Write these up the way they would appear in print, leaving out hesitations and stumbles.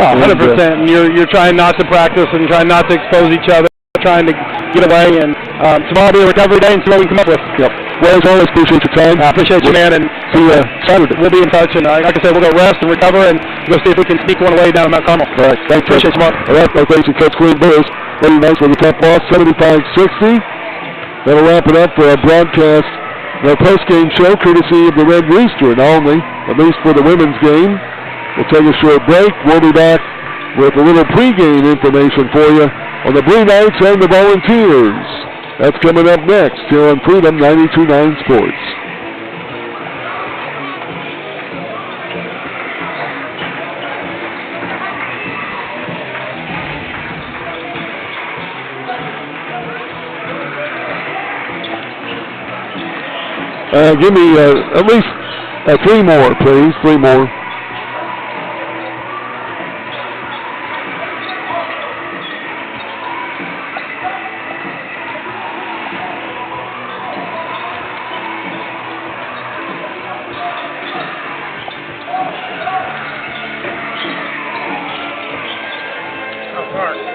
Oh, 100%. And you're trying not to practice and trying not to expose each other, trying to get away. And tomorrow will be a recovery day and see what we can come up with. Yep. Well, as always, appreciate your time. I appreciate you, man. And see you Saturday. We'll be in touch. And like I said, we'll go rest and recover and go see if we can sneak one away down in Mount Carmel. All right. Thanks. Appreciate you, Mark. All right. Thanks to Coach Queen Burris. Very nice with a tough loss, 75-60. That'll wrap it up for our broadcast, our post-game show, courtesy of the Red Rooster and only, at least for the women's game. We'll take a short break. We'll be back with a little pregame information for you on the Blue Knights and the Volunteers. That's coming up next here on Freedom 92.9 Sports. Give me at least 3 more, please. 3 more.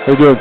Hey, good.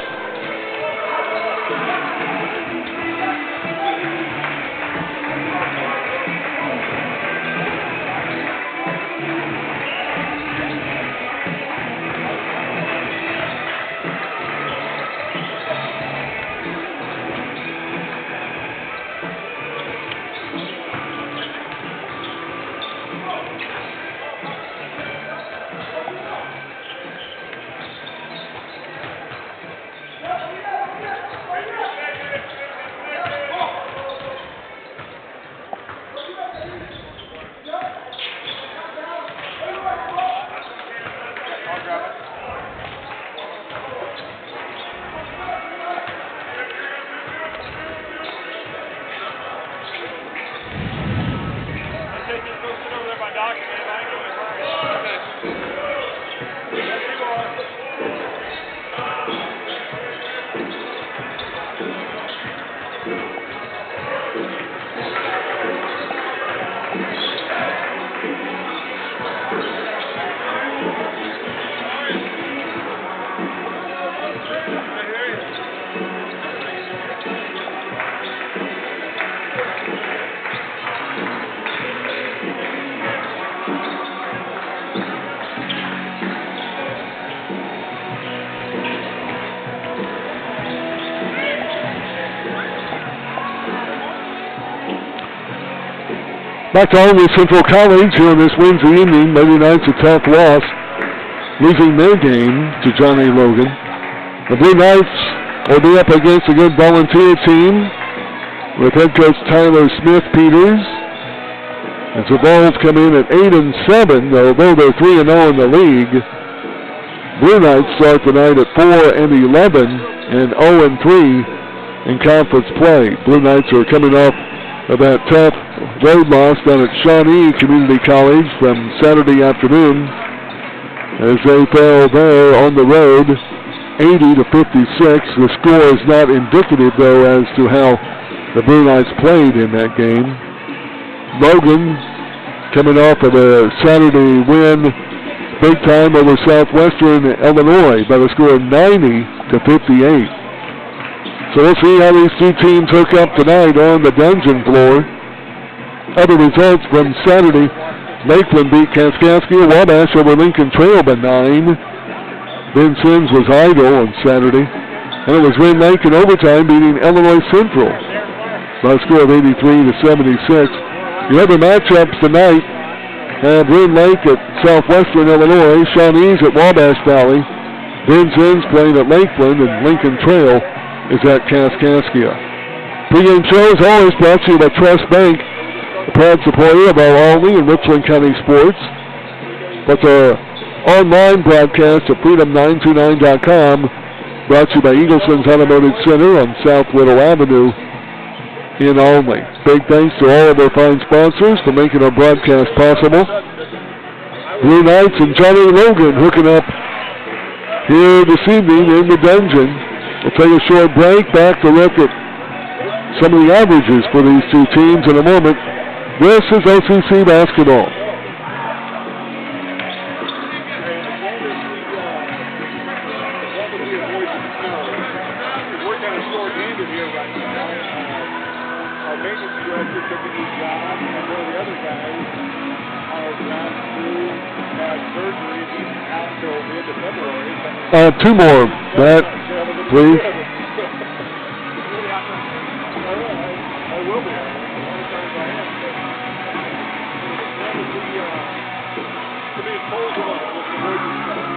Back on with Central College here on this Wednesday evening. Lady Knights a tough loss, losing their game to John A. Logan. The Blue Knights will be up against a good Volunteer team with head coach Tyler Smith-Peters. As the Vols come in at 8-7, although they're 3-0 in the league. Blue Knights start the night at 4-11 and 0-3 in conference play. Blue Knights are coming off of that tough road loss down at Shawnee Community College from Saturday afternoon as they fell there on the road 80-56. The score is not indicative, though, as to how the Blue Knights played in that game. Logan coming off of a Saturday win big time over Southwestern Illinois by the score of 90-58. So we'll see how these two teams hook up tonight on the dungeon floor. Other results from Saturday: Lakeland beat Kaskaskia, Wabash over Lincoln Trail by 9. Ben Sims was idle on Saturday. And it was Red Lake in overtime beating Illinois Central by a score of 83-76. The other matchups tonight have Red Lake at Southwestern Illinois, Shawnee's at Wabash Valley, Ben Sims playing at Lakeland, and Lincoln Trail is at Kaskaskia. Pre-game show is always brought to you by Trust Bank, a proud supporter of our Albany and Richland County sports. That's our online broadcast at freedom929.com, brought to you by Eagleson's Automotive Center on South Whittle Avenue in Albany. Big thanks to all of our fine sponsors for making our broadcast possible. Blue Knights and Johnny Logan hooking up here this evening in the dungeon. We'll take a short break, back to look at some of the averages for these two teams in a moment. This is OCC basketball. We're kind of short-handed here right now. Our maintenance director took a new job, and one of the other guys, our ground crew, had surgery. He's out till the end of February. Two more, Matt, please. I will be. A lot of times I am. But to be told with the emergency stuff.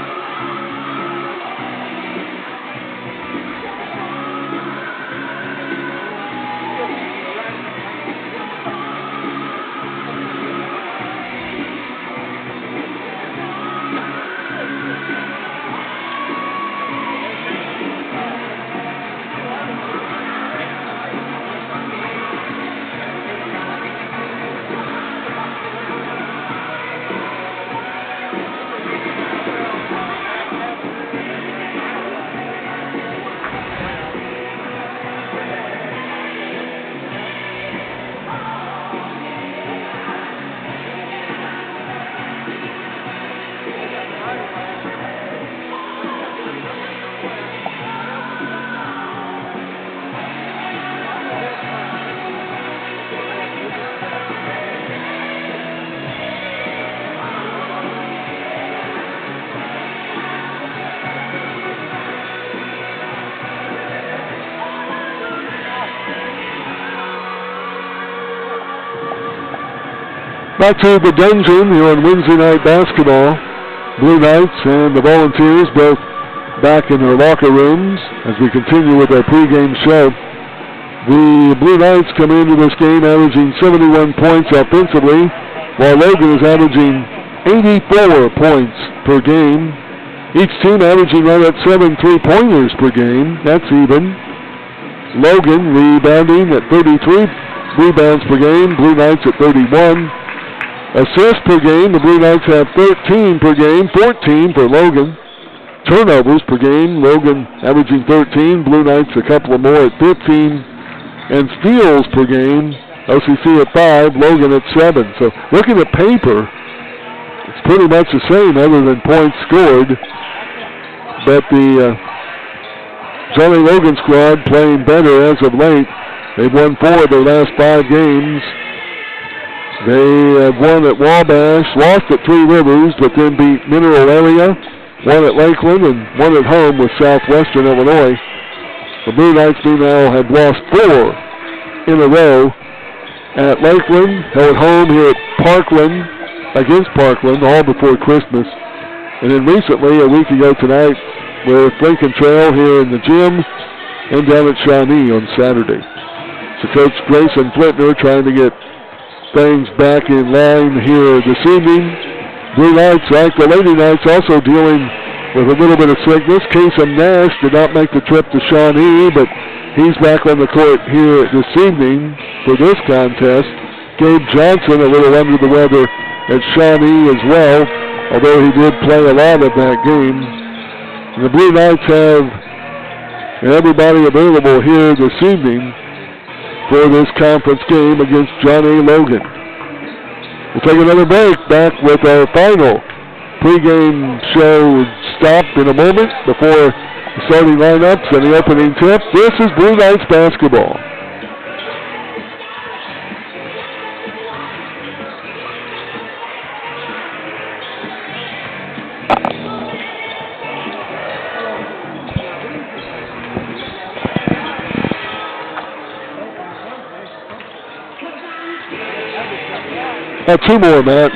Back to the dungeon here on Wednesday night basketball. Blue Knights and the Volunteers both back in their locker rooms as we continue with our pregame show. The Blue Knights come into this game averaging 71 points offensively, while Logan is averaging 84 points per game. Each team averaging right at 7 3-pointers per game. That's even. Logan rebounding at 33 rebounds per game. Blue Knights at 31. Assists per game, the Blue Knights have 13 per game, 14 for Logan. Turnovers per game, Logan averaging 13, Blue Knights a couple of more at 15. And steals per game, OCC at 5, Logan at 7. So looking at paper, it's pretty much the same other than points scored. But the Johnny Logan squad playing better as of late. They've won 4 of their last 5 games. They have won at Wabash, lost at Three Rivers, but then beat Mineral Area, won at Lakeland, and won at home with Southwestern Illinois. The Blue Knights meanwhile have lost 4 in a row at Lakeland, held home here at Parkland, against Parkland, all before Christmas. And then recently, a week ago tonight, with Lincoln Trail here in the gym, and down at Shawnee on Saturday. So Coach Grayson Flintner trying to get things back in line here this evening. Blue Knights, like the Lady Knights, also dealing with a little bit of sickness. Kasem Nash did not make the trip to Shawnee, but he's back on the court here this evening for this contest. Gabe Johnson a little under the weather at Shawnee as well, although he did play a lot of that game. And the Blue Knights have everybody available here this evening for this conference game against John A. Logan. We'll take another break, back with our final pregame show stop in a moment before the starting lineups and the opening tip. This is Blue Knights basketball. Two more, Matt.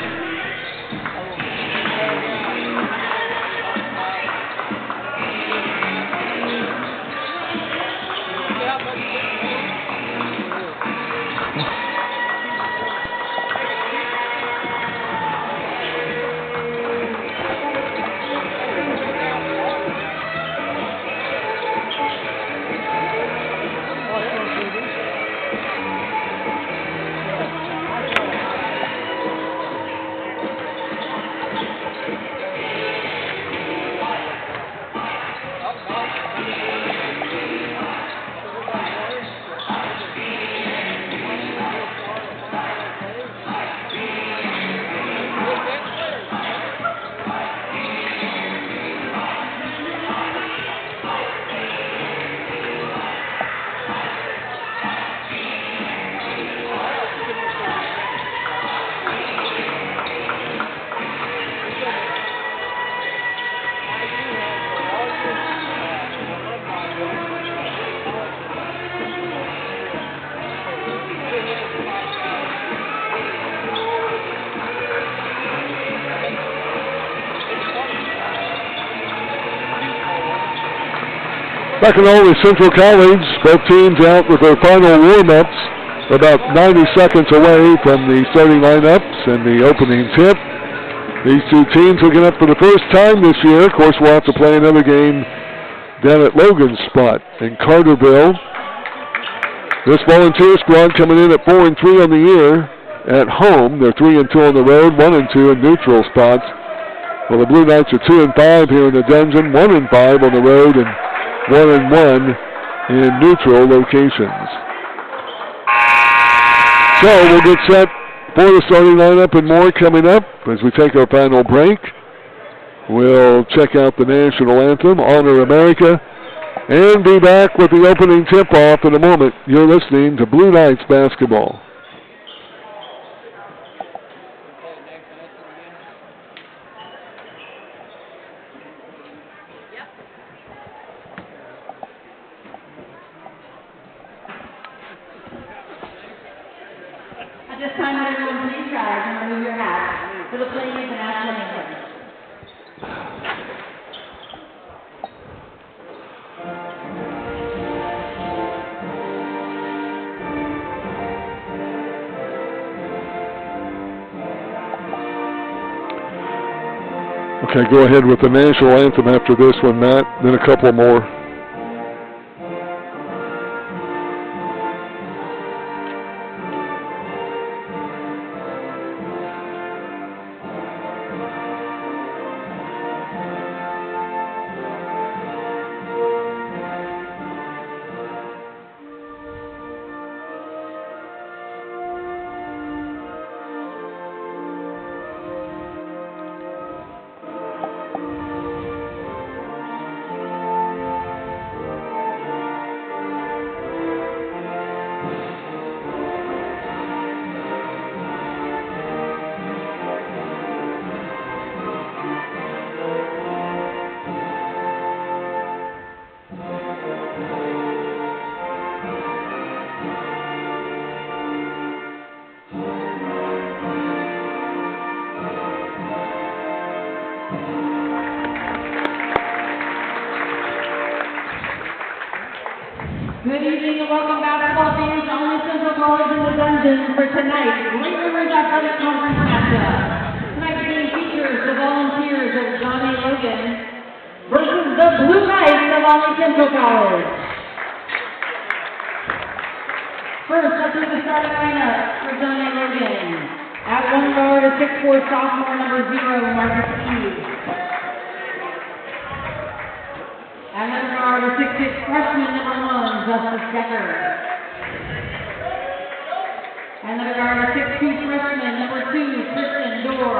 Back in Ole Central College, both teams out with their final warm-ups, about 90 seconds away from the starting lineups and the opening tip. These two teams looking up for the first time this year. Of course, we'll have to play another game down at Logan's spot in Carterville. This Volunteer squad coming in at 4-3 on the year at home. They're 3-2 on the road, 1-2 in neutral spots. Well, the Blue Knights are 2-5 here in the Dungeon, 1-5 on the road, and 1-1 in neutral locations. So we'll get set for the starting lineup and more coming up as we take our final break. We'll check out the national anthem, Honor America, and be back with the opening tip-off in a moment. You're listening to Blue Knights basketball. At this time, would everyone please rise and remove your hats for the playing of the national anthem. Okay, go ahead with the national anthem after this one, Matt, then a couple more. Good evening and welcome basketball fans to Ole Central College in the Dungeon for tonight's Great Rivers Athletic Conference matchup. Tonight's game features the Volunteers of John A. Logan versus the Blue Knights of Ole Central College. First, let's do the starting lineup for John A. Logan. At one guard, a 6'4" sophomore, number 0, Marcus Eve. At another guard, a 6'6" freshman, number 1, Justice Decker. At another guard, a 6'2" freshman, number 2, Kristen Dorr.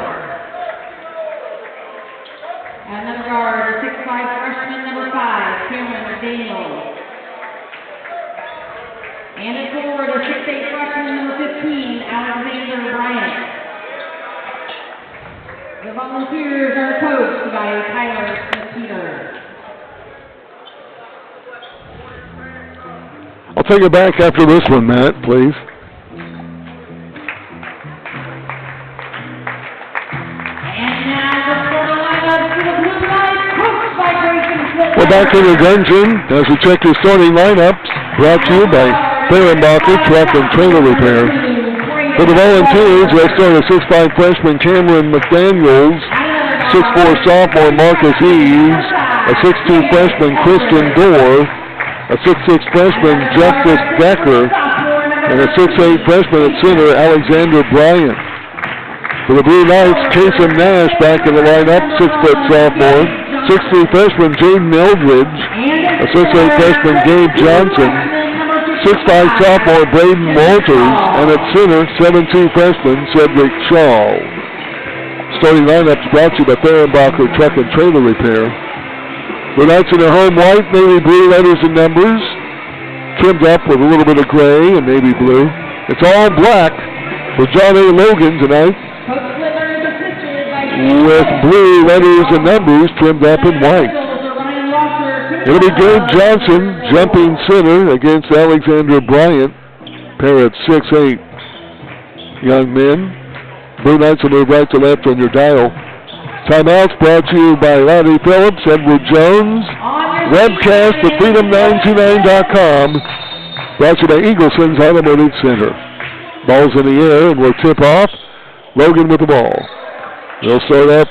At another guard, a 6'5" freshman, number 5, Cameron McDaniel. And at forward, a 6'8" freshman, number 15, Alexander Bryant. The Volunteers are coached by Tyler Smith-Peter. I'll take it back after this one, Matt, please. And now the starting lineup for the Blue Knights, coached by Grayson Smith. We're back in the Dungeon as we check the starting lineups, brought to you by Fehrenbacher Truck and Trailer Repair. For the Volunteers, they'll start a 6'5" freshman Cameron McDaniels, 6'4" sophomore Marcus Eves, a 6'2" freshman Kristen Dorr, a 6'6" freshman, Justice Decker, and a 6'8" freshman at center, Alexander Bryant. For the Blue Knights, Kasem Nash back in the lineup, 6' sophomore, 6'3" freshman, Jaden Eldridge, a 6'8" freshman, Gabe Johnson, 6'5" sophomore, Braden Walters, and at center, 7'2" freshman, Cedric Shaw. Starting lineups brought to you by Fehrenbacher Truck and Trailer Repair. The Knights in their home white, navy blue letters and numbers, trimmed up with a little bit of gray and navy blue. It's all black for John A. Logan tonight, with blue letters and numbers trimmed up in white. It'll be Gabe Johnson jumping center against Alexander Bryant, pair of 6'8" young men. Blue Knights will move right to left on your dial. Timeouts brought to you by Laddie Phillips, Edward Jones, webcast at freedom929.com. Brought to you by Eagleson's Automotive Center. Ball's in the air and we'll tip off. Logan with the ball. They'll start up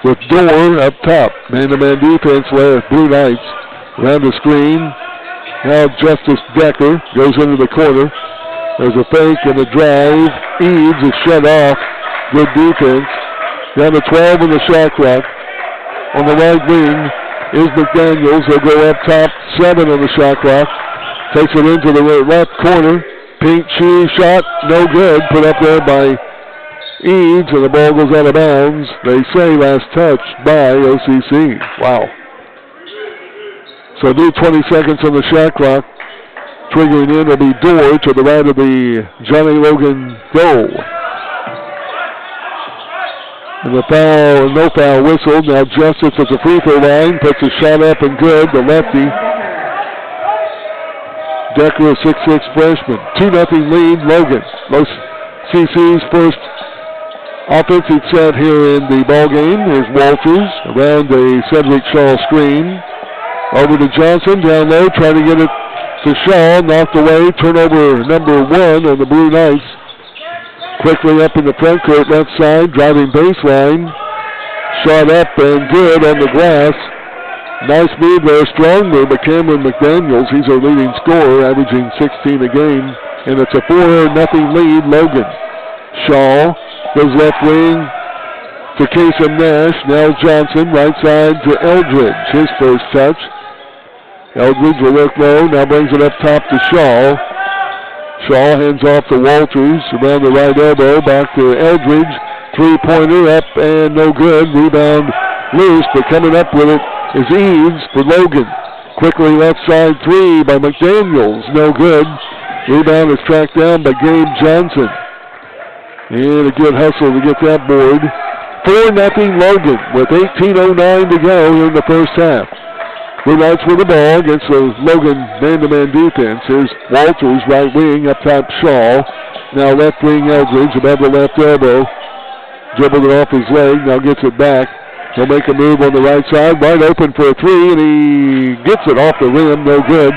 with Dorr up top. Man-to-man defense left. Blue Knights around the screen. Now Justice Decker goes into the corner. There's a fake and a drive. Eads is shut off. Good defense. Down to 12 in the shot clock. On the right wing is McDaniels. They'll go up top. 7 on the shot clock. Takes it into the left corner. Pink shoe shot. No good. Put up there by Eads, and the ball goes out of bounds. They say last touch by OCC. Wow. So do 20 seconds on the shot clock. Triggering in will be Dorr to the right of the Johnny Logan goal. And the foul, no foul whistle. Now Justice at the free throw line, puts a shot up and good, the lefty. Decker, a 6'6" freshman. 2-0 lead, Logan. OCC's first offensive set here in the ball game is Walters around a Cedric Shaw screen. Over to Johnson, down low, trying to get it to Shaw, knocked away, turnover number 1 on the Blue Knights. Quickly up in the front court, left side, driving baseline. Shot up and good on the glass. Nice move there, strong move, but Cameron McDaniels, he's our leading scorer, averaging 16 a game. And it's a 4-0 lead, Logan. Shaw goes left wing to Kasem Nash. Now Johnson, right side to Eldridge, his first touch. Eldridge will look low, now brings it up top to Shaw. Shaw hands off to Walters, around the right elbow, back to Eldridge. Three-pointer up and no good. Rebound loose, but coming up with it is Eads for Logan. Quickly left side three by McDaniels, no good. Rebound is tracked down by Gabe Johnson. And a good hustle to get that board. 4-0 Logan with 18:09 to go here in the first half. Blue Knights with the ball against the Logan man-to-man defense. Here's Walters, right wing, up top Shaw. Now left wing Eldridge above the left elbow. Dribbled it off his leg, now gets it back. He'll make a move on the right side, wide open for a three, and he gets it off the rim, no good.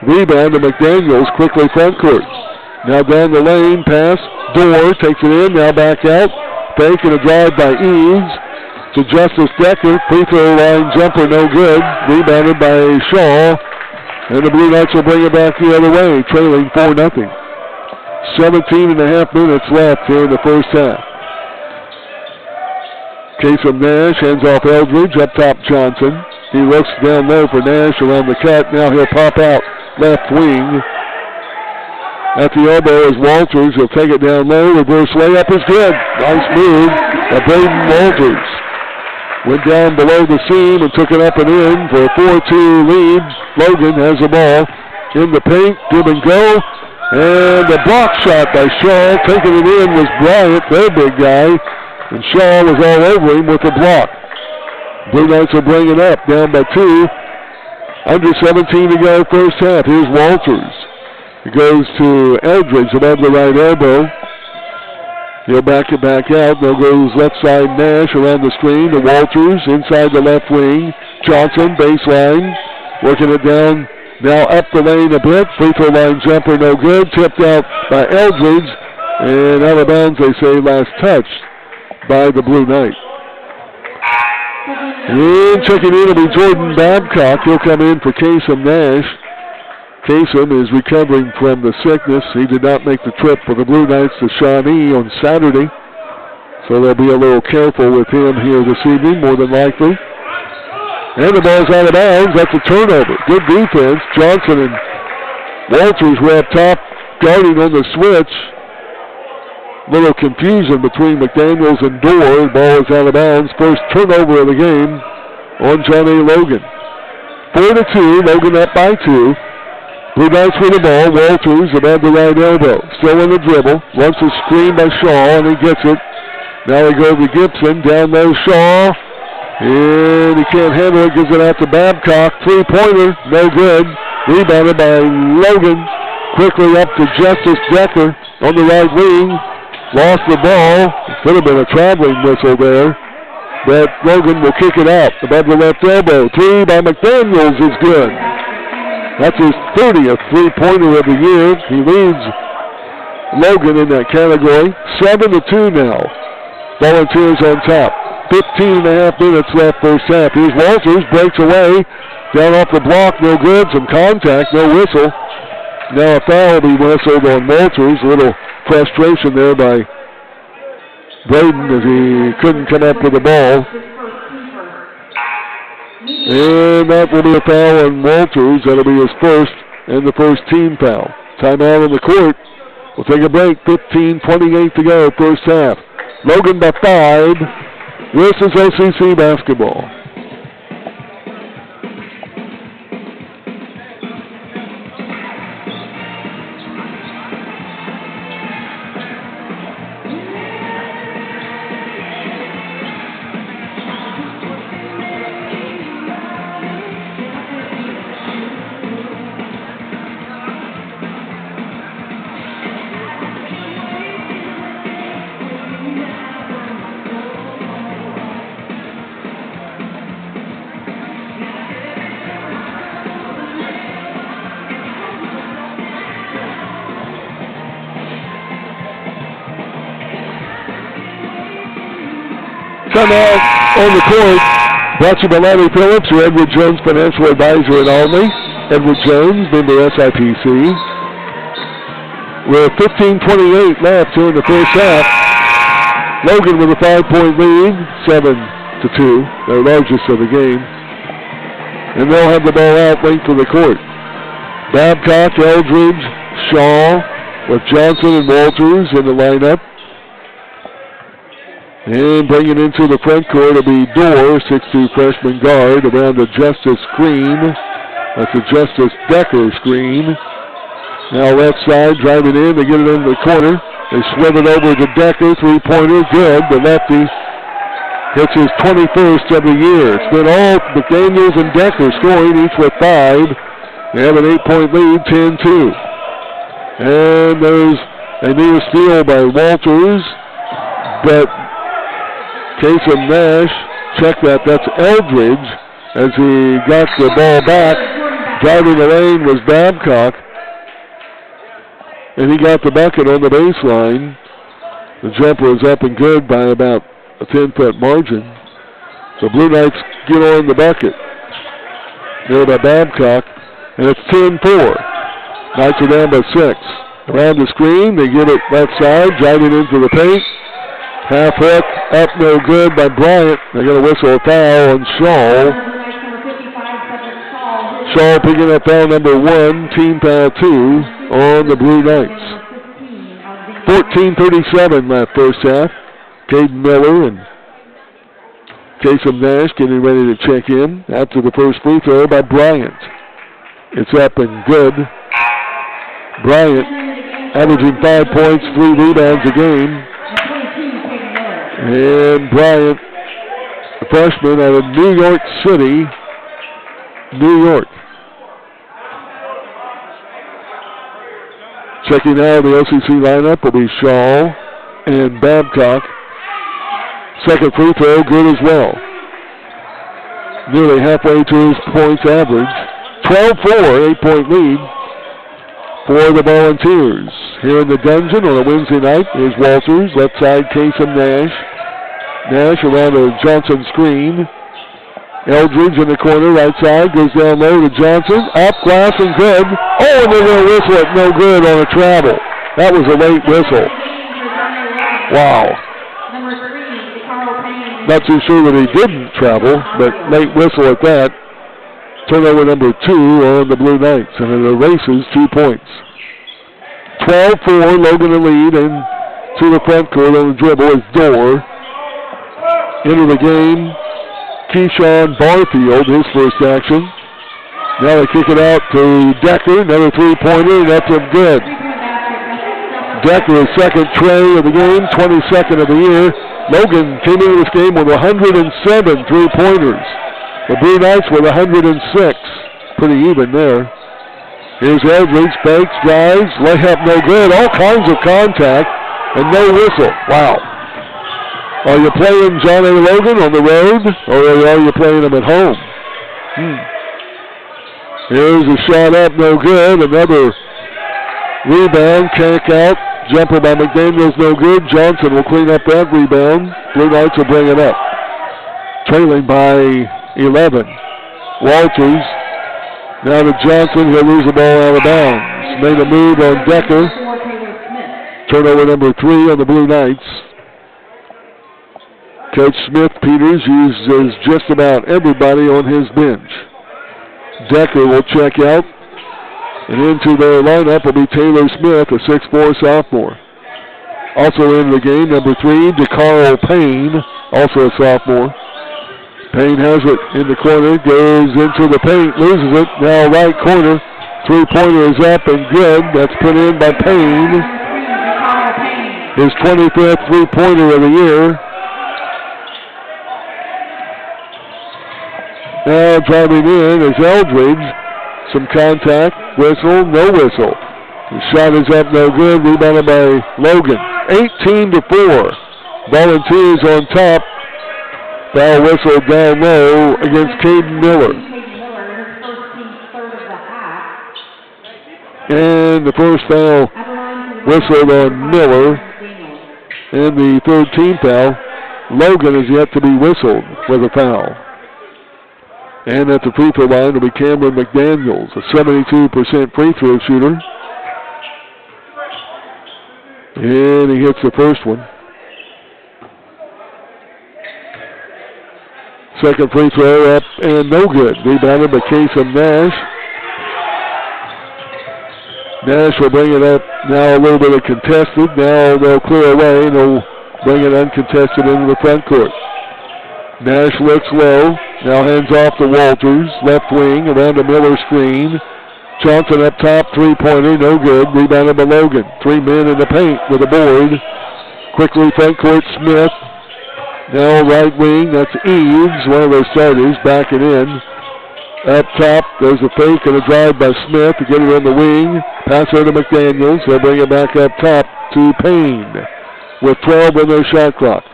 Rebound to McDaniels, quickly front court. Now down the lane, pass, Dorr takes it in, now back out. Fake and a drive by Eads to Justice Decker. Free throw line jumper, no good. Rebounded by Shaw. And the Blue Knights will bring it back the other way, trailing 4-0. 17.5 minutes left here in the first half. Kasem Nash hands off Eldridge, up top Johnson. He looks down low for Nash around the cut. Now he'll pop out left wing. At the elbow is Walters. He'll take it down low. Reverse layup is good. Nice move by Braden Walters. Went down below the seam and took it up and in for a 4-2 lead. Logan has the ball in the paint. Give and go. And a block shot by Shaw. Taking it in was Bryant, their big guy. And Shaw was all over him with the block. Blue Knights will bring it up, down by 2. Under 17 to go first half. Here's Walters. It goes to Eldridge above the right elbow. He'll back it back out. There goes left side Nash around the screen to Walters inside the left wing. Johnson, baseline, working it down. Now up the lane a bit. Free throw line jumper, no good. Tipped out by Eldridge. And out of bounds, they say last touch by the Blue Knight. And checking in will be Jordan Babcock. He'll come in for Kasem Nash. Kasem is recovering from the sickness. He did not make the trip for the Blue Knights to Shawnee on Saturday. So they'll be a little careful with him here this evening, more than likely. And the ball's out of bounds. That's a turnover. Good defense. Johnson and Walters were up top, guarding on the switch. Little confusion between McDaniels and Dorr. The ball is out of bounds. First turnover of the game on Johnny Logan. 4-2. Logan up by 2. Blue Knights with the ball. Walters above the right elbow. Still in the dribble. Wants a screen by Shaw, and he gets it. Now he goes to Gibson. Down low Shaw. And he can't handle it. Gives it out to Babcock. Three-pointer. No good. Rebounded by Logan. Quickly up to Justice Decker on the right wing. Lost the ball. Could have been a traveling whistle there. But Logan will kick it out above the left elbow. Three by McDaniels is good. That's his 30th three-pointer of the year. He leads Logan in that category. 7-2 now. Volunteers on top. 15 and a half minutes left first half. Here's Walters, breaks away. Down off the block, no good. Some contact, no whistle. Now a foul will be whistled on Walters. A little frustration there by Braden as he couldn't come up with the ball. And that will be a foul on Walters. That'll be his first and the first team foul. Timeout on the court. We'll take a break. 15:28 to go, first half. Logan by 5. This is OCC basketball. Timeout on the court. Brought to you by Larry Phillips, your Edward Jones financial advisor in Albany. Edward Jones, member SIPC. With 15:28 left here in the first half. Logan with a 5-point lead, 7-2, their largest of the game. And they'll have the ball out length of the court. Babcock, Eldridge, Shaw, with Johnson and Walters in the lineup. And bringing into the front court will be Dorr, 6'2" freshman guard, around the Justice screen. That's a Justice Decker screen. Now left side, driving in, they get it into the corner. They swim it over to Decker, three-pointer, good. The lefty hits his 21st of the year. It's been all McDaniels and Decker scoring, each with 5. They have an 8-point lead, 10-2. And there's a near steal by Walters, but Kasem Nash, check that, that's Eldridge, as he got the ball back. Driving the lane was Babcock, and he got the bucket on the baseline. The jumper is up and good by about a 10-foot margin. So Blue Knights get on the bucket. There by Babcock, and it's 10-4. Knights are down by 6. Around the screen, they get it left side, driving into the paint. Half hook, up no good by Bryant. They're going to whistle a foul on Shaw. Shaw picking up foul number 1, team foul 2 on the Blue Knights. 14:37 left first half. Caden Miller and Kasem Nash getting ready to check in after the first free throw by Bryant. It's up and good. Bryant averaging 5 points, 3 rebounds a game. And Bryant, a freshman out of New York City, New York. Checking out the OCC lineup will be Shaw and Babcock. Second free throw, good as well. Nearly halfway to his points average. 12-4, 8-point lead for the Volunteers. Here in the dungeon on a Wednesday night is Walters, left side Kasem Nash. Nash around a Johnson screen. Eldridge in the corner, right side, goes down low to Johnson. Up, glass, and good. Oh, and they're going to whistle it, no good on a travel. That was a late whistle. Wow. Not too sure that he didn't travel, but late whistle at that. Turnover number 2 on the Blue Knights, and it erases 2 points. 12-4, Logan the lead, and to the front court on the dribble is Dorr. Into the game, Keyshawn Barfield, his first action. Now they kick it out to Decker, another three-pointer, and that's a good. Decker, his second tray of the game, 22nd of the year. Logan came into this game with 107 three-pointers. The Blue Knights with 106. Pretty even there. Here's Eldridge, fakes, drives, layup no good, all kinds of contact, and no whistle. Wow. Are you playing John A. Logan on the road, or are you playing them at home? Here's a shot up, no good. Another rebound, can't out. Jumper by McDaniels, no good. Johnson will clean up that rebound. Blue Knights will bring it up. Trailing by 11. Walters. Now to Johnson. He'll lose the ball out of bounds. Made a move on Decker. Turnover number 3 on the Blue Knights. Coach Smith Peters uses just about everybody on his bench. Decker will check out. And into their lineup will be Taylor Smith, a 6'4 sophomore. Also in the game, number 3, DeCarl Payne, also a sophomore. Payne has it in the corner, goes into the paint, loses it. Now right corner, three-pointer is up and good. That's put in by Payne. His 25th three-pointer of the year. Now driving in is Eldridge. Some contact, whistle, no whistle. The shot is up, no good. Rebounded by Logan. 18-4. Volunteers on top. Foul whistle down low against Caden Miller. And the first foul whistled on Miller. And the third team foul. Logan is yet to be whistled with a foul. And at the free throw line will be Cameron McDaniels, a 72% free throw shooter. And he hits the first one. Second free throw up and no good. Rebounded by Kasem Nash. Nash will bring it up now a little bit of contested. Now they'll clear away and they'll bring it uncontested into the front court. Nash looks low. Now hands off to Walters. Left wing around the Miller screen. Johnson up top, three-pointer, no good. Rebounded by Logan. 3 men in the paint with a board. Quickly front court, Smith. Now right wing, that's Eves, one of their starters, backing in. Up top, there's a fake and a drive by Smith to get it on the wing. Pass over to McDaniels. They'll bring it back up top to Payne with 12 on their shot clock.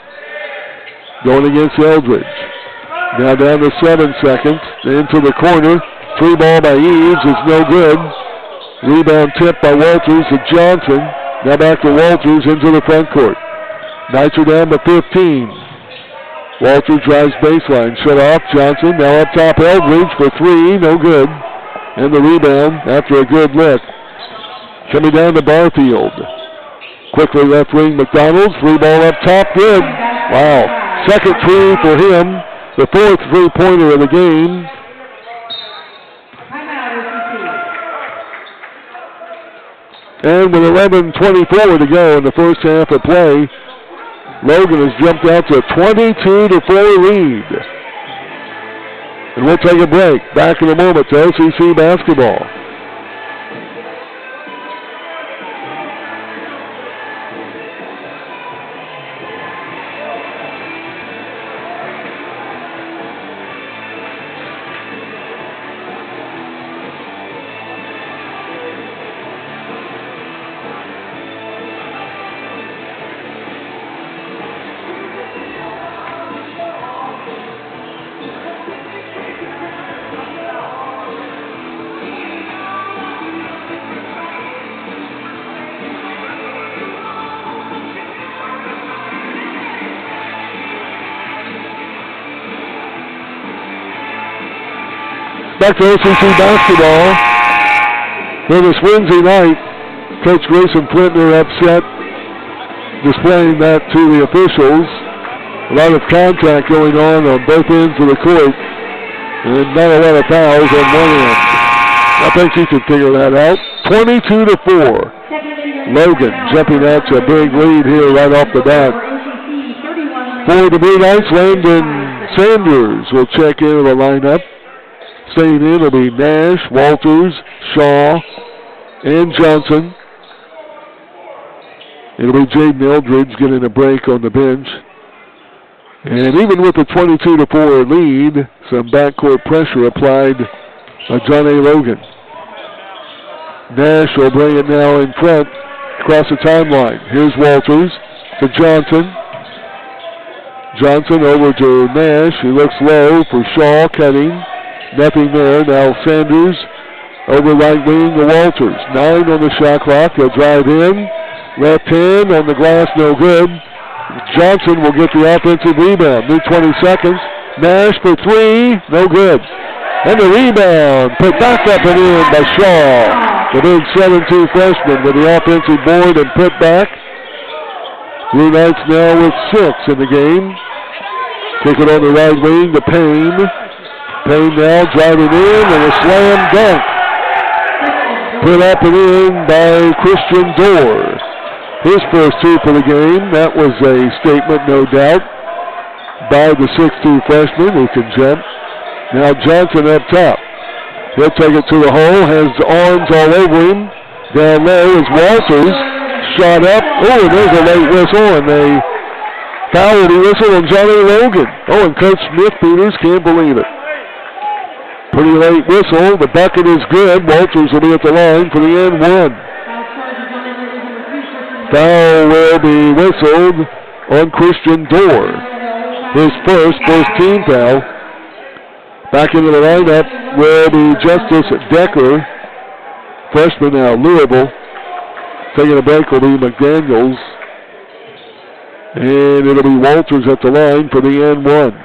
Going against Eldridge. Now down to 7 seconds. Into the corner. 3 ball by Eves is no good. Rebound tip by Walters to Johnson. Now back to Walters into the front court. Knights are down to 15. Walters drives baseline. Shut off. Johnson now up top. Eldridge for 3. No good. And the rebound after a good look. Coming down to Barfield. Quickly left wing McDonald's. 3 ball up top. Good. Wow. Second 3 for him. The 4th three-pointer of the game. And with 11:24 to go in the first half of play, Logan has jumped out to a 22-4 lead. And we'll take a break. Back in a moment to OCC basketball. Back to OCC basketball. For this Wednesday night, Coach Grayson Flintner upset, displaying that to the officials. A lot of contact going on both ends of the court, and not a lot of fouls on one end. I think he can figure that out. 22-4. Logan jumping out to a big lead here right off the bat. For the Blue Knights, Landon Sanders will check into the lineup. Staying in will be Nash, Walters, Shaw, and Johnson. It'll be Jaden Eldridge getting a break on the bench. And even with the 22-4 lead, some backcourt pressure applied by John A. Logan. Nash will bring it now in front across the timeline. Here's Walters to Johnson. Johnson over to Nash. He looks low for Shaw, cutting. Nothing there. Now Sanders over right wing to Walters. 9 on the shot clock. He'll drive in. Left hand on the glass, no good. Johnson will get the offensive rebound. Need 20 seconds. Nash for 3, no good. And the rebound put back up and in by Shaw. The big 7'2" freshman with the offensive board and put back. Blue Knights now with 6 in the game. Kick it on the right wing to Payne. Payne now driving in and a slam dunk. Put up and in by Christian Dorr. His first 2 for the game. That was a statement, no doubt, by the 6'2" freshman who can jump. Now Johnson up top. He'll take it to the hole, has arms all over him. Down low is Walters. Shot up. Oh, there's a late whistle, and they fouled the whistle on Johnny Logan. Oh, and Coach Smith-Peters can't believe it. Pretty late whistle. The bucket is good. Walters will be at the line for the end one. Foul will be whistled on Christian Dorr. His first team foul. Back into the lineup will be Justice Decker. Freshman now, Louisville. Taking a break will be McDaniels. And it'll be Walters at the line for the end one.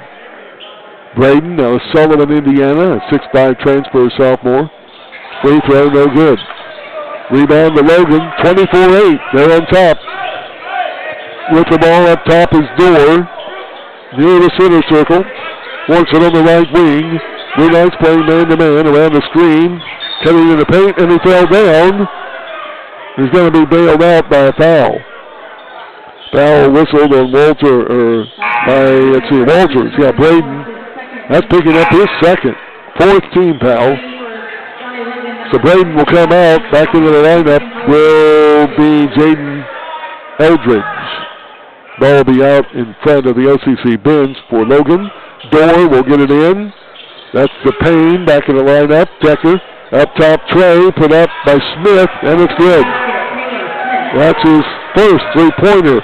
Braden, now Sullivan, Indiana, a 6'5" transfer sophomore. Free throw, no good. Rebound to Logan, 24-8. They're on top. With the ball up top is Dorr. Near the center circle. Wants it on the right wing. Blue Knights playing man-to-man around the screen. Cutting in the paint, and he fell down. He's going to be bailed out by a foul. Foul whistled on Walters. Yeah, Braden. That's picking up his second. 4th team foul. So Braden will come out. Back into the lineup will be Jaden Eldridge. Ball will be out in front of the OCC bench for Logan. Dorr will get it in. That's the Payne back in the lineup. Decker up top. Trey put up by Smith, and it's good. That's his first 3-pointer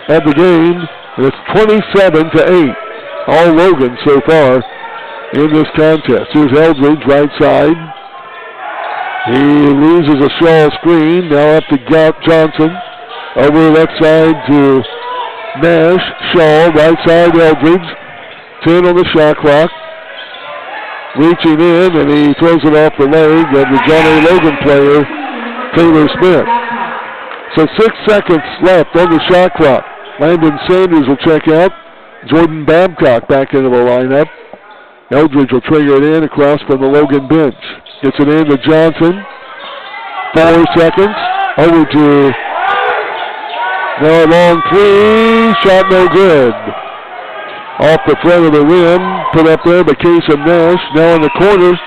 of the game, and it's 27-8. All Logan so far in this contest. Here's Eldridge, right side. He loses a Shaw screen. Now up to Johnson. Over left side to Nash. Shaw, right side, Eldridge. 10 on the shot clock. Reaching in, and he throws it off the leg of the Johnny Logan player, Taylor Smith. So 6 seconds left on the shot clock. Landon Sanders will check out. Jordan Babcock back into the lineup. Eldridge will trigger it in across from the Logan bench. Gets it in to Johnson. 4 seconds. Over to now a long 3. Shot no good. Off the front of the rim. Put up there by Casey Nash. Now in the corner.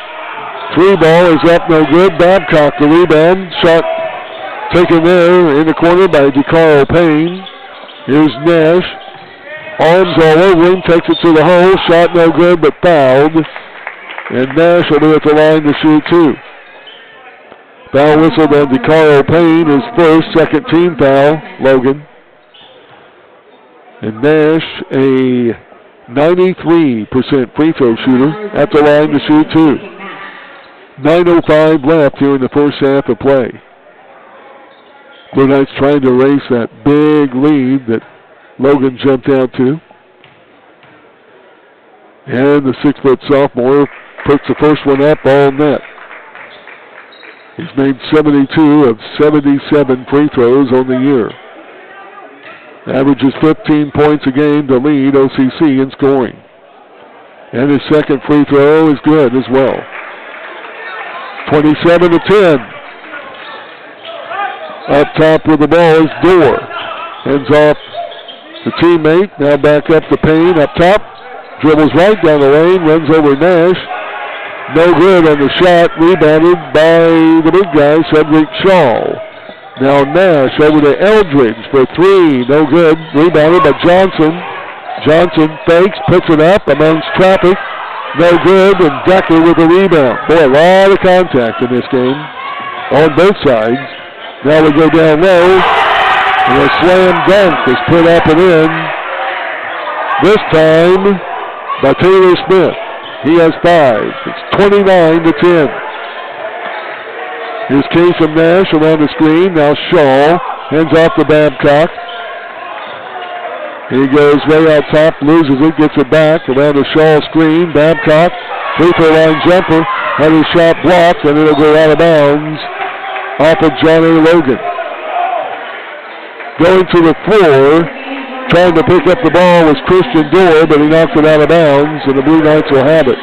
3 ball is up, no good. Babcock the rebound. Shot taken there in the corner by DeCarlo Payne. Here's Nash. Arms all over him. Takes it to the hole. Shot no good, but fouled. And Nash will be at the line to shoot 2. Foul whistled on DeCarlo Payne. His first, 2nd team foul. Logan. And Nash, a 93% free throw shooter, at the line to shoot 2. 9:05 left here in the first half of play. Blue Knights trying to erase that big lead that Logan jumped out to. And the 6-foot sophomore puts the first one up all net. He's made 72 of 77 free throws on the year. Averages 15 points a game to lead OCC in scoring. And his second free throw is good as well. 27-10. Up top with the ball is Dorr. Hands off the teammate. Now back up to Payne up top. Dribbles right down the lane. Runs over Nash. No good on the shot. Rebounded by the big guy, Cedric Shaw. Now Nash over to Eldridge for 3. No good. Rebounded by Johnson. Johnson fakes, puts it up amongst traffic. No good. And Decker with a rebound. Boy, a lot of contact in this game on both sides. Now we go down low. And a slam dunk is put up and in This time by Taylor Smith. He has 5. It's 29-10. Here's Kasem Nash around the screen. Now Shaw hands off to Babcock. He goes way out top, loses it, gets it back around the Shaw screen. Babcock, free-throw line jumper, had his shot blocked, and it'll go out of bounds off of Johnny Logan. Going to the floor, trying to pick up the ball was Christian Dorr, but he knocks it out of bounds, and the Blue Knights will have it.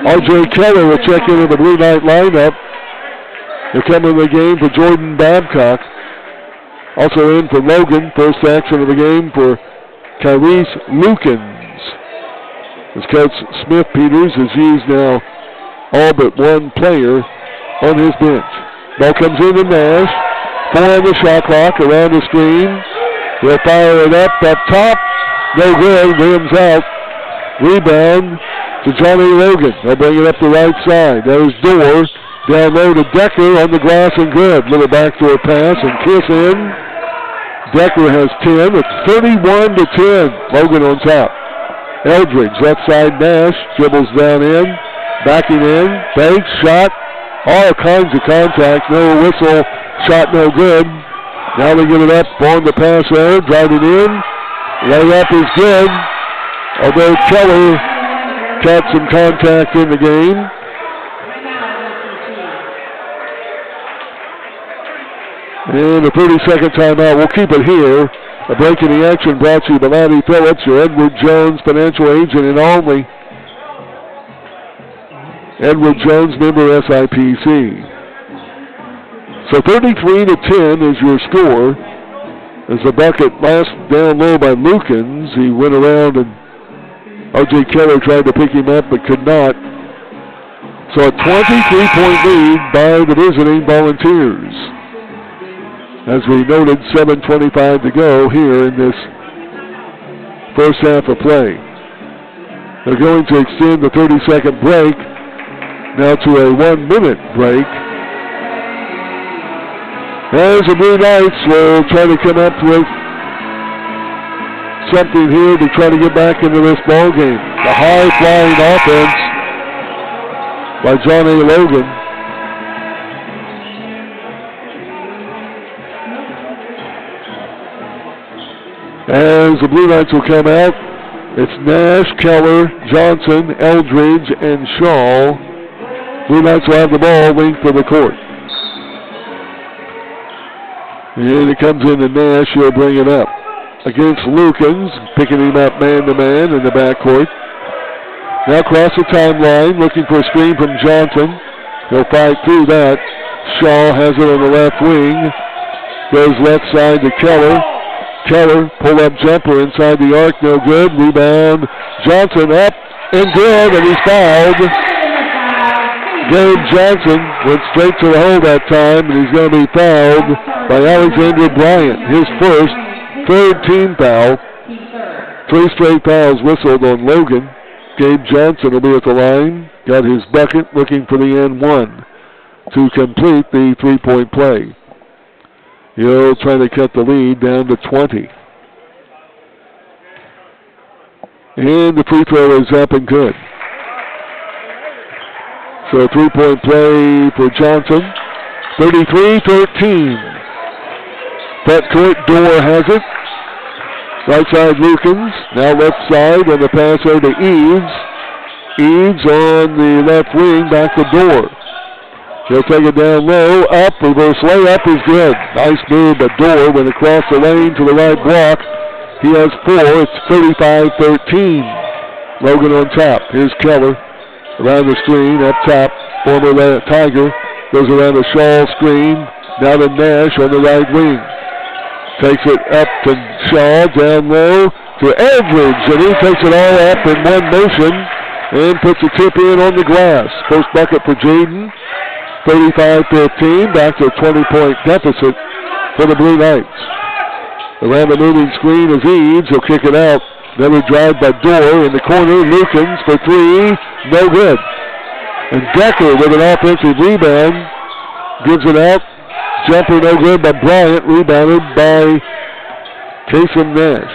R.J. Keller will check into the Blue Knight lineup. He'll come in the game for Jordan Babcock. Also in for Logan, first action of the game for Tyrese Lukens. As Coach Smith Peters has used now all but one player on his bench. Ball comes in to Nash. 4 on the shot clock, around the screen. He'll fire it up top. No good, rims out. Rebound to Johnny Logan. They'll bring it up the right side. There's Dorr. Down low to Decker on the glass and good. Little backdoor pass and kiss in. Decker has 10. It's 31-10. Logan on top. Eldridge, left side Nash, dribbles down in, backing in, fakes, shot, all kinds of contact, no whistle, shot no good. Now they get it up on the pass there, driving in, layup is good, although Keller got some contact in the game. And a 30-second timeout. We'll keep it here. A break in the action brought to you by Laddie Phillips, your Edward Jones financial agent and only. Edward Jones, member SIPC. So 33-10 is your score. As the bucket last down low by Lukens, he went around and R.J. Keller tried to pick him up but could not. So a 23-point lead by the visiting Volunteers. As we noted, 7:25 to go here in this first half of play. They're going to extend the 30-second break now to a 1-minute break. As the Blue Knights will try to come up with something here to try to get back into this ball game. The high-flying offense by Johnny Logan. As the Blue Knights will come out, it's Nash, Keller, Johnson, Eldridge, and Shaw. Blue Knights will have the ball linked for the court. And it comes in to Nash, he'll bring it up. Against Lukens, picking him up man-to-man in the backcourt. Now across the timeline, looking for a screen from Johnson. He'll fight through that. Shaw has it on the left wing. Goes left side to Keller. Keller, pull-up jumper inside the arc, no good. Rebound, Johnson up and good, and he's fouled. Gabe Johnson went straight to the hole that time, and he's going to be fouled by Alexander Bryant. His third team foul. 3 straight fouls whistled on Logan. Gabe Johnson will be at the line. Got his bucket, looking for the N1 to complete the 3-point play. He'll try to cut the lead down to 20. And the free throw is up and good. So 3-point play for Johnson. 33-13. Front court, Dorr has it. Right side, Lukens. Now left side on the pass over to Eves. Eves on the left wing, back to Dorr. He'll take it down low, up, reverse layup is good. Nice move, but Dorr went across the lane to the right block. He has 4, it's 35-13. Logan on top, here's Keller. Around the screen, up top, former Tiger. Goes around the Shaw screen, down to Nash on the right wing. Takes it up to Shaw, down low to Eldridge, and he takes it all up in one motion and puts a tip in on the glass. First bucket for Jaden. 35-15, back to a 20-point deficit for the Blue Knights. Around the moving screen is Eves. He'll kick it out. Another drive by Dorr in the corner. Lukens for 3. No good. And Decker with an offensive rebound. Gives it out. Jumper no good by Bryant. Rebounded by Kasem Nash.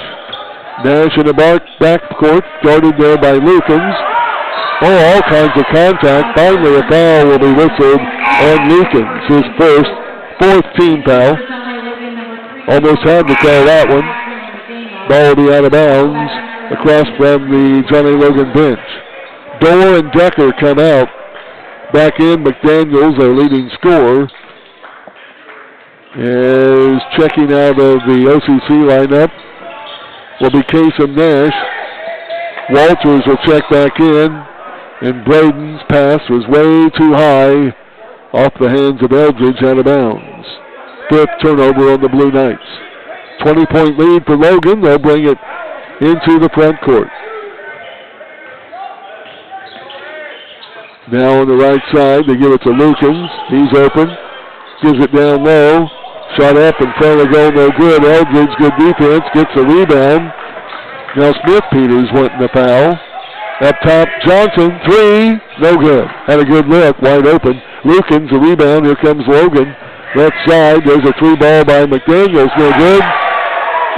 Nash in the backcourt, guarded there by Lukens. Oh, all kinds of contact. Finally, a foul will be whistled on Lukens, his fourth team foul. Almost had to call that one. Ball will be out of bounds across from the Johnny Logan bench. Dorr and Decker come out. Back in, McDaniels, their leading scorer, is checking out of the OCC lineup. Will be Kasem Nash. Walters will check back in, and Braden's pass was way too high off the hands of Eldridge, out of bounds. Fifth turnover on the Blue Knights. 20-point lead for Logan. They'll bring it into the front court. Now on the right side, they give it to Lukens. He's open. Gives it down low. Shot up in front of the goal, no good. Eldridge, good defense, gets the rebound. Now Smith-Peters wanting the foul. Up top, Johnson, three, no good. Had a good look, wide open. Lukens, the rebound, here comes Logan. Left side, there's a three ball by McDaniels, no good.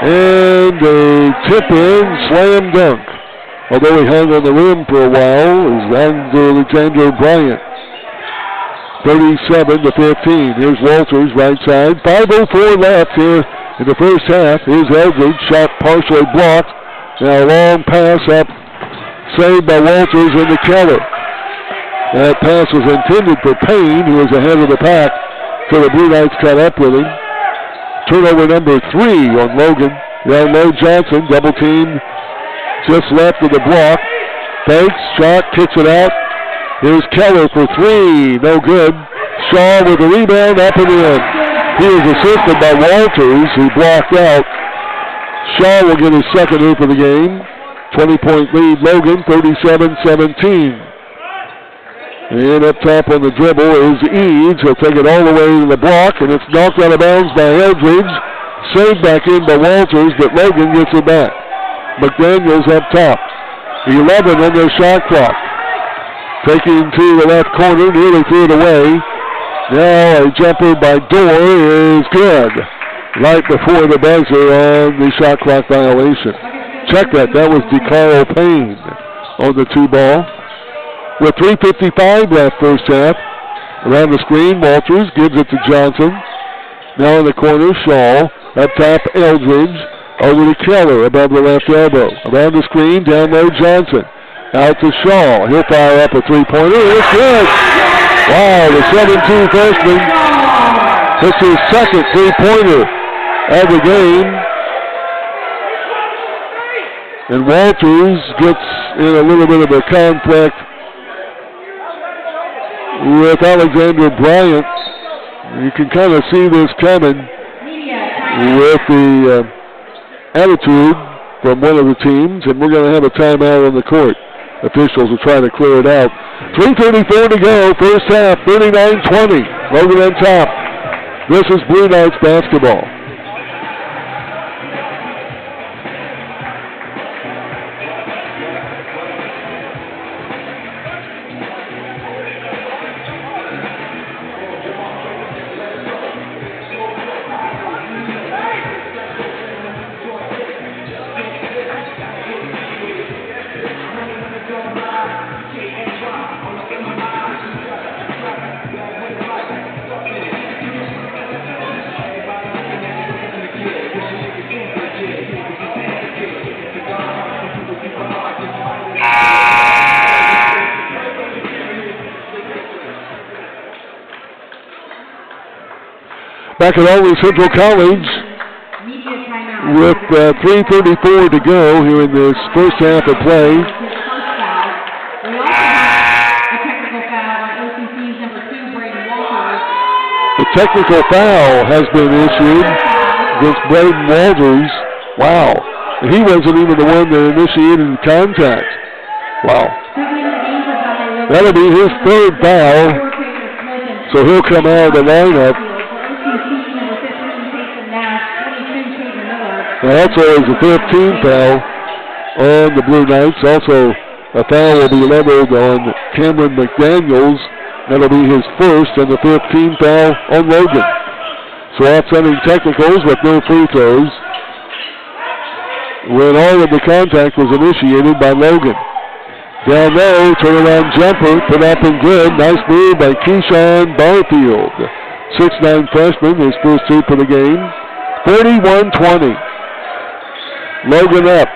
And a tip-in, slam dunk. Although he hung on the rim for a while, is Alexander Bryant. 37-15. Here's Walters, right side. 5:04 left here in the first half. Here's Eldridge, shot partially blocked. Now a long pass up, saved by Walters into Keller. That pass was intended for Payne, who was ahead of the pack, so the Blue Knights caught up with him. Turnover number 3 on Logan. Down low, Johnson, double team, just left of the block. Fakes, shot, kicks it out. Here's Keller for 3, no good. Shaw with the rebound, up and in. He was assisted by Walters, who blocked out. Shaw will get his second hoop of the game. 20-point lead, Logan, 37-17. And up top on the dribble is Eads. He'll take it all the way to the block, and it's knocked out of bounds by Eldridge. Saved back in by Walters, but Logan gets it back. McDaniels up top. 11 on their shot clock. Taking to the left corner, nearly threw it away. Now a jumper by Dorr is good. Right before the buzzer on the shot clock violation. Check that. That was DeCarlo Payne on the 2-ball. With 3:55 left first half. Around the screen, Walters gives it to Johnson. Now in the corner, Shaw. Up top, Eldridge. Over to Keller above the left elbow. Around the screen, down low, Johnson. Out to Shaw. He'll fire up a three-pointer. It's good. Wow, the 7'2" freshman hits his second three-pointer of the game. And Walters gets in a little bit of a conflict with Alexander Bryant. You can kind of see this coming with the attitude from one of the teams, and we're going to have a timeout on the court. Officials will try to clear it out. 3:34 to go, first half, 39-20. Logan on top. This is Blue Knights basketball. Back at Olney Central College with 3:34 to go here in this first half of play. The technical foul has been issued against Braden Walters. Wow. And he wasn't even the one that initiated contact. Wow. That'll be his third foul. So he'll come out of the lineup. Now also is a 15th foul on the Blue Knights. Also a foul will be leveled on Cameron McDaniels. That'll be his first and the 15th foul on Logan. So offsetting technicals with no free throws. when all of the contact was initiated by Logan. Down low, turnaround jumper, put up and good. Nice move by Keyshawn Barfield. 6'9" freshman, his first two for the game. 41-20. Logan up.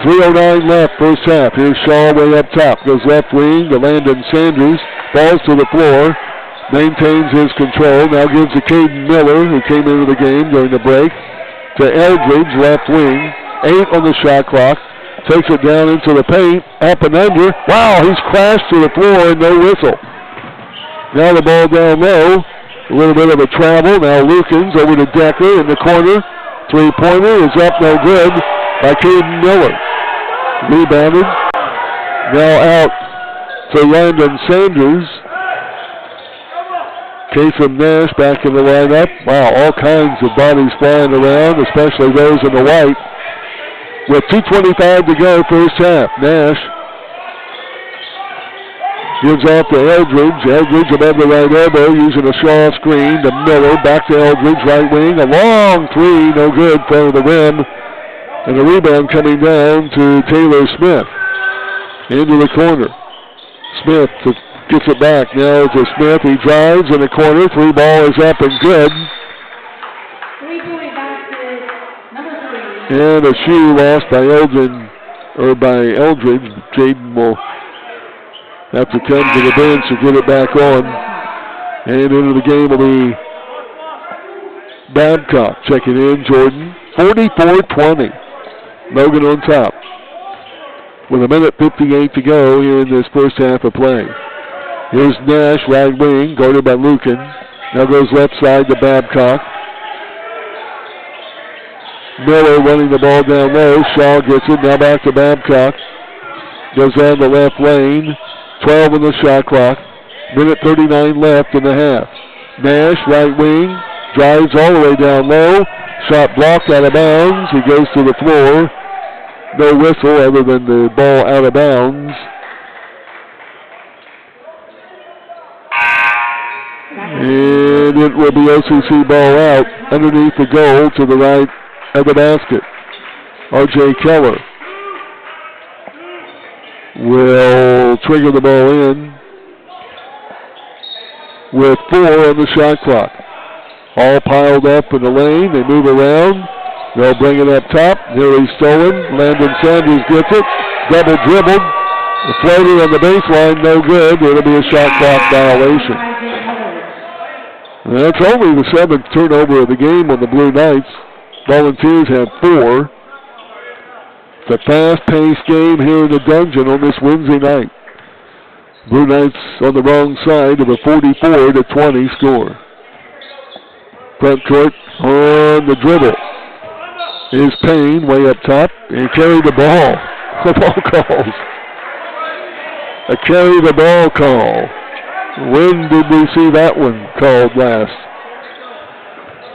3:09 left, first half. Here's Shaw way up top. Goes left wing to Landon Sanders. Falls to the floor. Maintains his control. Now gives to Caden Miller, who came into the game during the break, to Eldridge, left wing. 8 on the shot clock. Takes it down into the paint. Up and under. Wow, he's crashed to the floor and no whistle. Now the ball down low. A little bit of a travel. Now Lukens over to Decker in the corner. Three-pointer is up, no good, by Caden Miller. Rebounded. Now out to Landon Sanders. Kasem Nash back in the lineup. Wow, all kinds of bodies flying around, especially those in the white. With 2:25 to go, first half. Nash gives off to Eldridge. Eldridge above the right elbow using a Shaw screen to Miller. Back to Eldridge, right wing. A long three, no good, front of the rim. And the rebound coming down to Taylor Smith. Into the corner. Smith gets it back now to Smith. He drives in the corner. Three ball is up and good. 3-point basket, number 3. And a shoe lost by Eldridge. Jaden will have to come to the bench to get it back on. And into the game will be Babcock checking in. Jordan. 44-20. Logan on top. With 1:58 to go here in this first half of play. Here's Nash, right wing, guarded by Lucan. Now goes left side to Babcock. Miller running the ball down low. Shaw gets it. Now back to Babcock. Goes down the left lane. 12 on the shot clock. 1:39 left in the half. Nash, right wing, drives all the way down low. Shot blocked out of bounds. He goes to the floor. No whistle other than the ball out of bounds. And it will be OCC ball out underneath the goal to the right of the basket. R.J. Keller will trigger the ball in with 4 on the shot clock. All piled up in the lane. They move around. They'll bring it up top. Nearly stolen. Landon Sanders gets it. Double dribbled. The floater on the baseline, no good. It'll be a shot clock violation. That's only the 7th turnover of the game on the Blue Knights. Volunteers have 4. It's a fast-paced game here in the dungeon on this Wednesday night. Blue Knights on the wrong side of a 44-20 score. Front court on the dribble is Payne way up top and carry the ball. The ball calls. A carry the ball call. When did we see that one called last?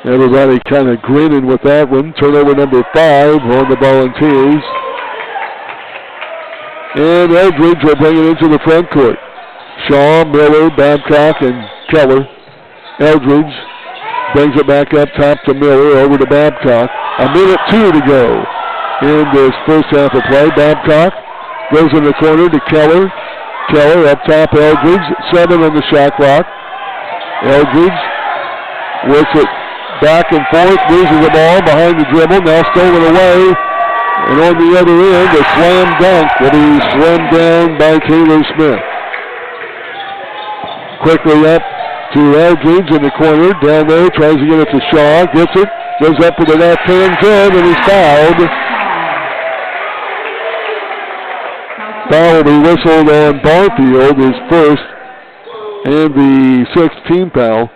Everybody kind of grinning with that one. Turnover number 5 on the Volunteers. And Eldridge will bring it into the front court. Shaw, Miller, Babcock, and Keller. Eldridge brings it back up top to Miller, over to Babcock. 1:02 to go in this first half of play. Babcock goes in the corner to Keller. Keller up top, Eldridge. 7 on the shot clock. Eldridge works it back and forth, loses the ball behind the dribble, now stolen away. And on the other end, a slam dunk will be slammed down by Taylor Smith. Quickly up to Eldridge in the corner, down there, tries to get it to Shaw, gets it, goes up with the left hand good, and he's fouled. Foul will be whistled on Barfield, his first and the 6th team foul.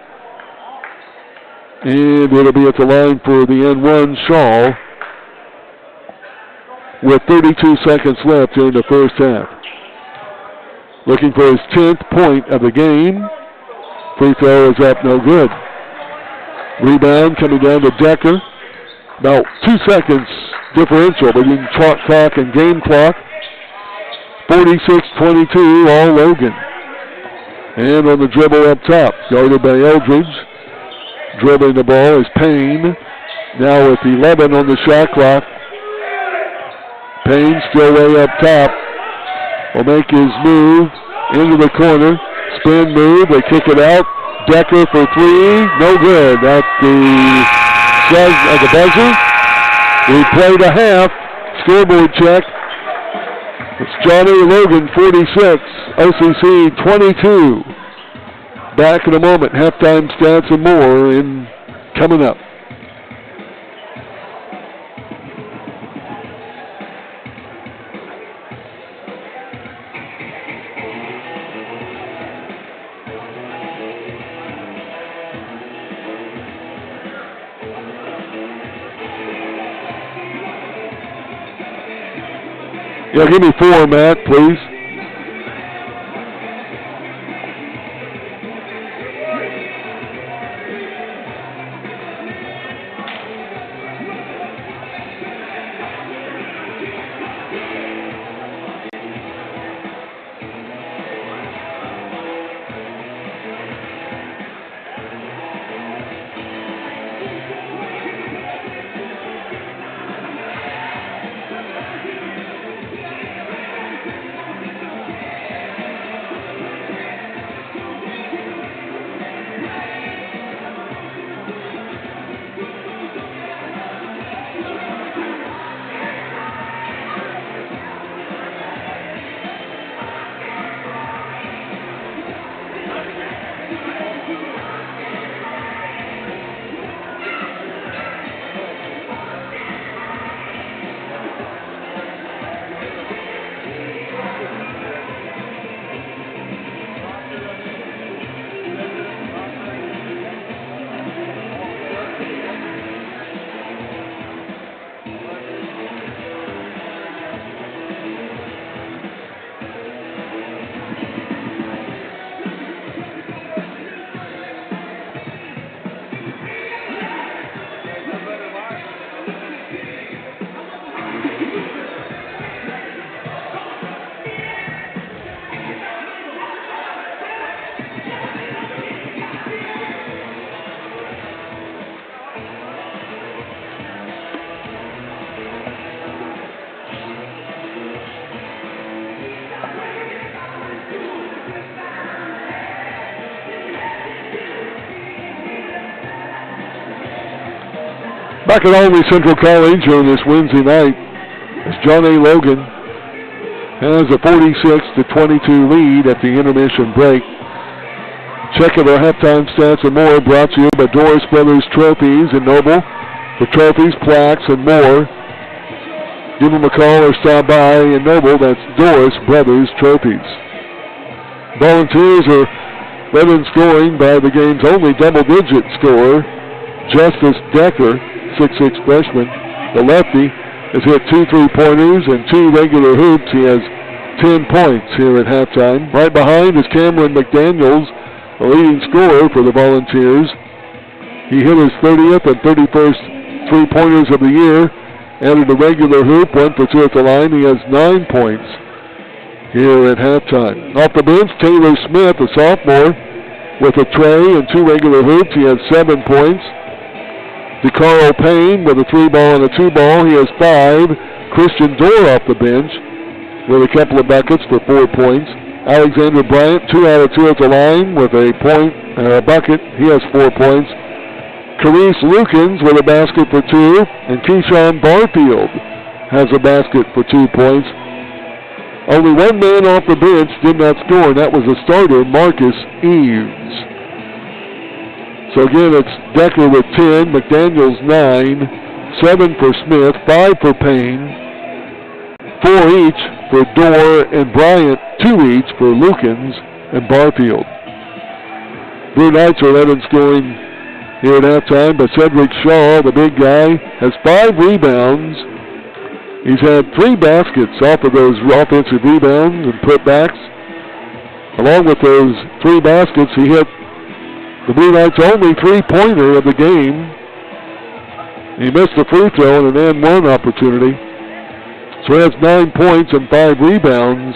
And it'll be at the line for the N1, Shaw, with 32 seconds left during the first half. Looking for his 10th point of the game. Free throw is up, no good. Rebound coming down to Decker. About 2 seconds differential between shot clock and game clock. 46-22, all Logan. And on the dribble up top, guarded by Eldridge. Dribbling the ball is Payne. Now with 11 on the shot clock. Payne still way up top. Will make his move into the corner. Spin move. They kick it out. Decker for three. No good. At the buzzer. We played a half. Scoreboard check. It's Johnny Logan 46. OCC 22. Back in a moment. Halftime stats and more coming up. Yeah, give me 4, Matt, please. Back at Albany Central College on this Wednesday night, as John A. Logan has a 46-22 lead at the intermission break. Check of our halftime stats and more brought to you by Doris Brothers Trophies in Noble. For trophies, plaques, and more, give them a call or stop by in Noble. That's Doris Brothers Trophies. Volunteers are led in scoring by the game's only double-digit scorer, Justice Decker, 6'6" freshman. The lefty has hit 2 3-pointers and 2 regular hoops. He has 10 points here at halftime. Right behind is Cameron McDaniels, the leading scorer for the Volunteers. He hit his 30th and 31st 3-pointers of the year. Added a regular hoop, 1 for 2 at the line. He has 9 points here at halftime. Off the bench, Taylor Smith, a sophomore, with a tray and 2 regular hoops. He has 7 points. DeCarl Payne with a 3-ball and a 2-ball. He has 5. Christian Dorr off the bench with a couple of buckets for 4 points. Alexander Bryant, 2 out of 2 at the line with a bucket. He has 4 points. Carice Lukens with a basket for 2. And Keyshawn Barfield has a basket for 2 points. Only one man off the bench did not score, and that was the starter, Marcus Eves. So again, it's Decker with 10, McDaniels 9, 7 for Smith, 5 for Payne, 4 each for Dorr and Bryant, 2 each for Lukens and Barfield. Blue Knights are led in scoring here at halftime, but Cedric Shaw, the big guy, has 5 rebounds. He's had 3 baskets off of those offensive rebounds and putbacks. Along with those 3 baskets, he hit the Blue Knights' only 3-pointer of the game. He missed the free throw and an and-one opportunity. So he has 9 points and 5 rebounds.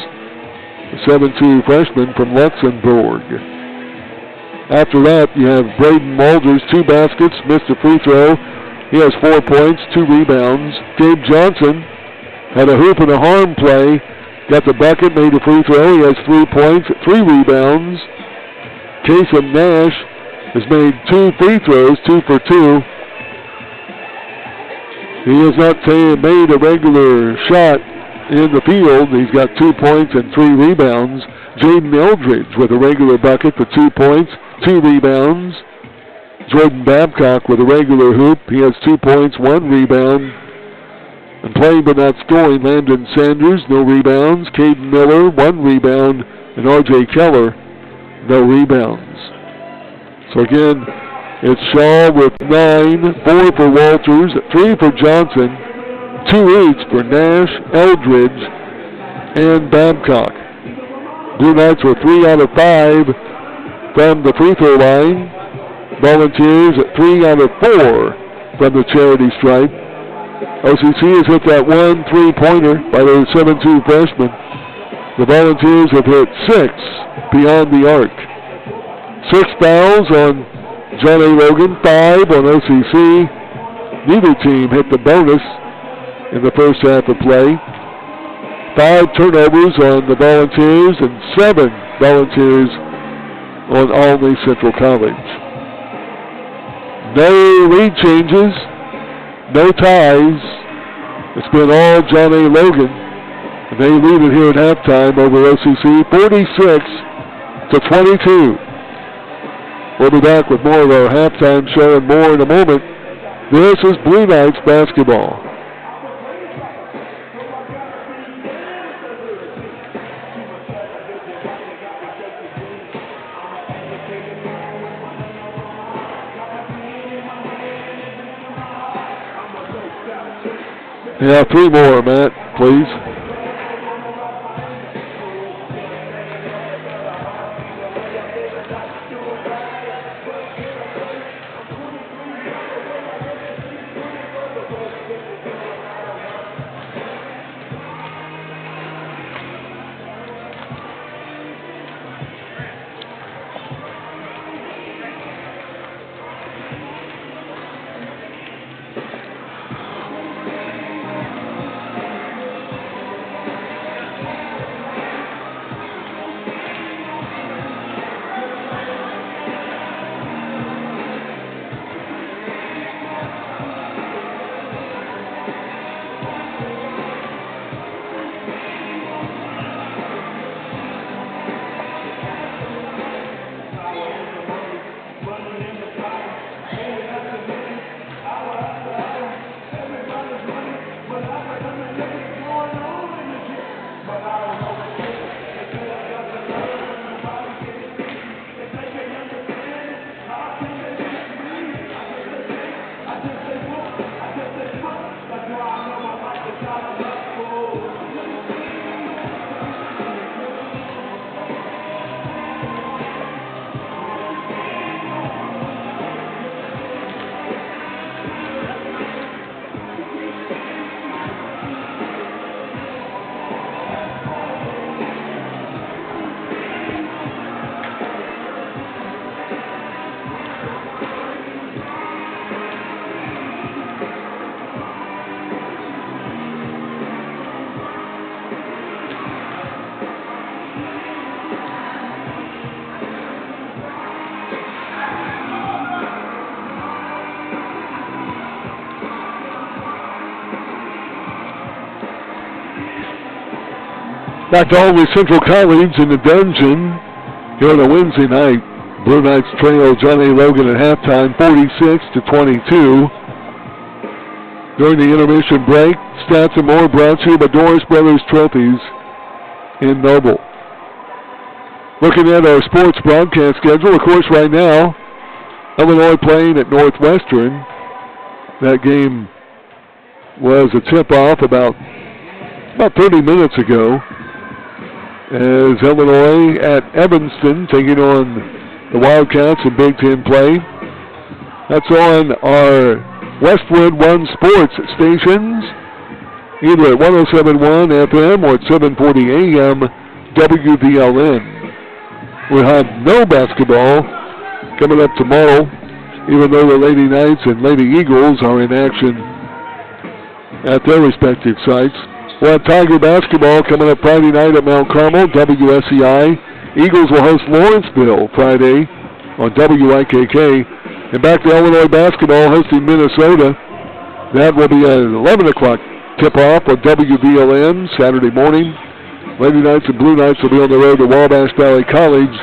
The 7'2" freshman from Luxembourg. After that, you have Braden Walters, 2 baskets, missed a free throw. He has 4 points, 2 rebounds. Gabe Johnson had a hoop and a harm play. Got the bucket, made a free throw. He has 3 points, 3 rebounds. Kasem Nash has made 2 free throws, 2 for 2. He has not made a regular shot in the field. He's got 2 points and 3 rebounds. Jaden Eldridge with a regular bucket for 2 points, 2 rebounds. Jordan Babcock with a regular hoop. He has 2 points, 1 rebound. And playing but not scoring, Landon Sanders, no rebounds. Caden Miller, 1 rebound. And R.J. Keller, no rebounds. So again, it's Shaw with 9, 4 for Walters, 3 for Johnson, 2 each for Nash, Eldridge, and Babcock. Blue Knights were 3 out of 5 from the free throw line. Volunteers at 3 out of 4 from the charity stripe. OCC has hit that 1 3-pointer by their 7-2 freshman. The Volunteers have hit 6 beyond the arc. 6 fouls on John A. Logan, 5 on OCC. Neither team hit the bonus in the first half of play. 5 turnovers on the Volunteers and 7 Volunteers on Albany Central College. No lead changes, no ties. It's been all John A. Logan. And they lead it here at halftime over OCC, 46-22. We'll be back with more of our halftime show and more in a moment. This is Blue Knights basketball. Yeah, 3 more, Matt, please. Back to Albany Central College in the dungeon here on a Wednesday night. Blue Knights trail John A. Logan at halftime, 46-22. During the intermission break, stats and more brought to you by Doris Brothers Trophies in Noble. Looking at our sports broadcast schedule, of course, right now, Illinois playing at Northwestern. That game was a tip-off about 30 minutes ago, as Illinois at Evanston taking on the Wildcats in Big Ten play. That's on our Westwood One Sports stations, either at 107.1 FM or at 740 AM WVLN. We'll have no basketball coming up tomorrow, even though the Lady Knights and Lady Eagles are in action at their respective sites. We'll have Tiger basketball coming up Friday night at Mount Carmel, WSEI. Eagles will host Lawrenceville Friday on WIKK. And back to Illinois basketball hosting Minnesota. That will be at 11 o'clock tip-off on WVLN Saturday morning. Lady Knights and Blue Knights will be on the road to Wabash Valley College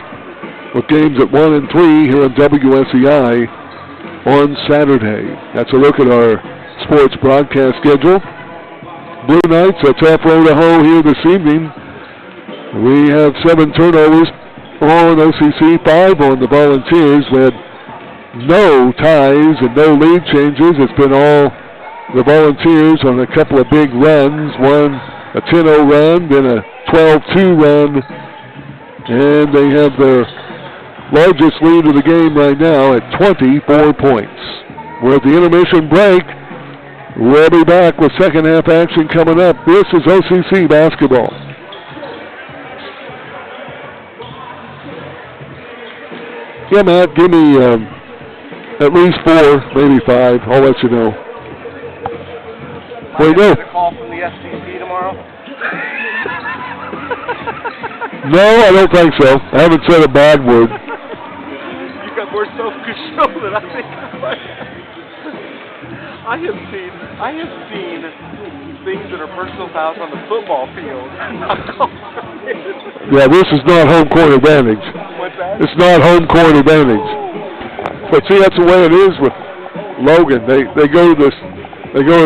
with games at 1 and 3 here on WSEI on Saturday. That's a look at our sports broadcast schedule. Blue Knights, a tough row to hoe here this evening. We have 7 turnovers on OCC, 5 on the Volunteers. We had no ties and no lead changes. It's been all the Volunteers on a couple of big runs. One a 10-0 run, then a 12-2 run, and they have their largest lead of the game right now at 24 points. We're at the intermission break. We'll be back with second half action coming up. This is OCC basketball. Yeah, Matt, give me at least 4, maybe 5. I'll let you know. Wait, no. A call from the SCC tomorrow? No, I don't think so. I haven't said a bad word. You got more self-control than I think I have seen things that are personal fouls on the football field. Yeah, this is not home court advantage. What's that? It's not home court advantage. But see, that's the way it is with Logan. They go to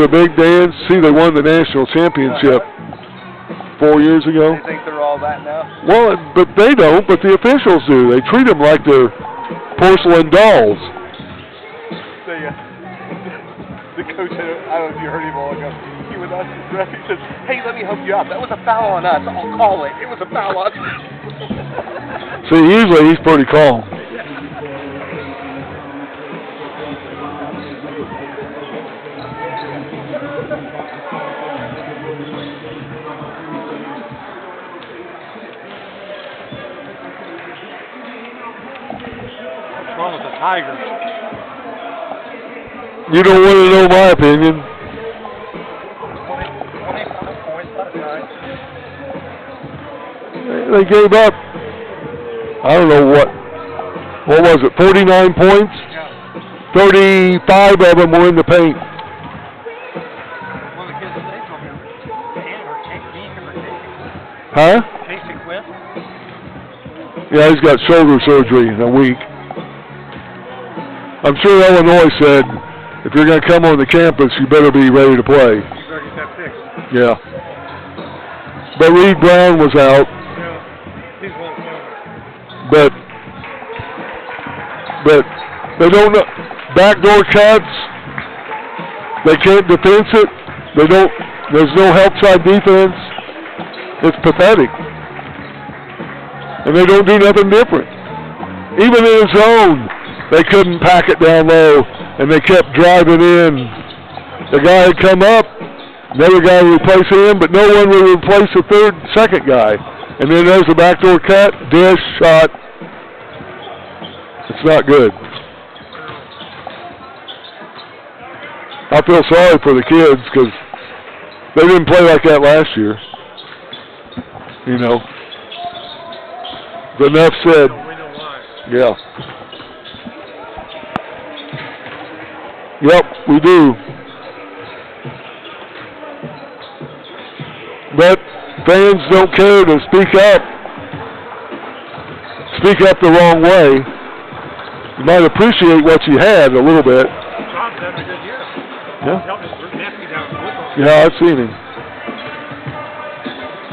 the big dance. See, they won the national championship 4 years ago. They think they're all that now? Well, but they don't, but the officials do. They treat them like they're porcelain dolls. The coach, I don't know if you heard him all ago, he went out to the ref, he says, hey, let me help you out. That was a foul on us. I'll call it. It was a foul on us. See, usually he's pretty calm. What's wrong with the Tigers? You don't want to know my opinion. They gave up, I don't know what was it, 49 points? 35 of them were in the paint. Huh? Yeah, he's got shoulder surgery in a week. I'm sure Illinois said, if you're going to come on the campus, you better be ready to play. You better get that fixed. Yeah. But Reed Brown was out. Yeah, he's one But they don't know. Backdoor cuts. They can't defense it. There's no help side defense. It's pathetic. And they don't do nothing different. Even in his zone, they couldn't pack it down low. And they kept driving in. The guy would come up, another guy would replace him, but no one would replace the second guy. And then there's the backdoor cut, dish, shot. It's not good. I feel sorry for the kids because they didn't play like that last year. You know. Enough said. We know why. Yeah. Yep, we do. But fans don't care to speak up. Speak up the wrong way. You might appreciate what you had a little bit. John's having a good year. Yeah. Yeah, I've seen him.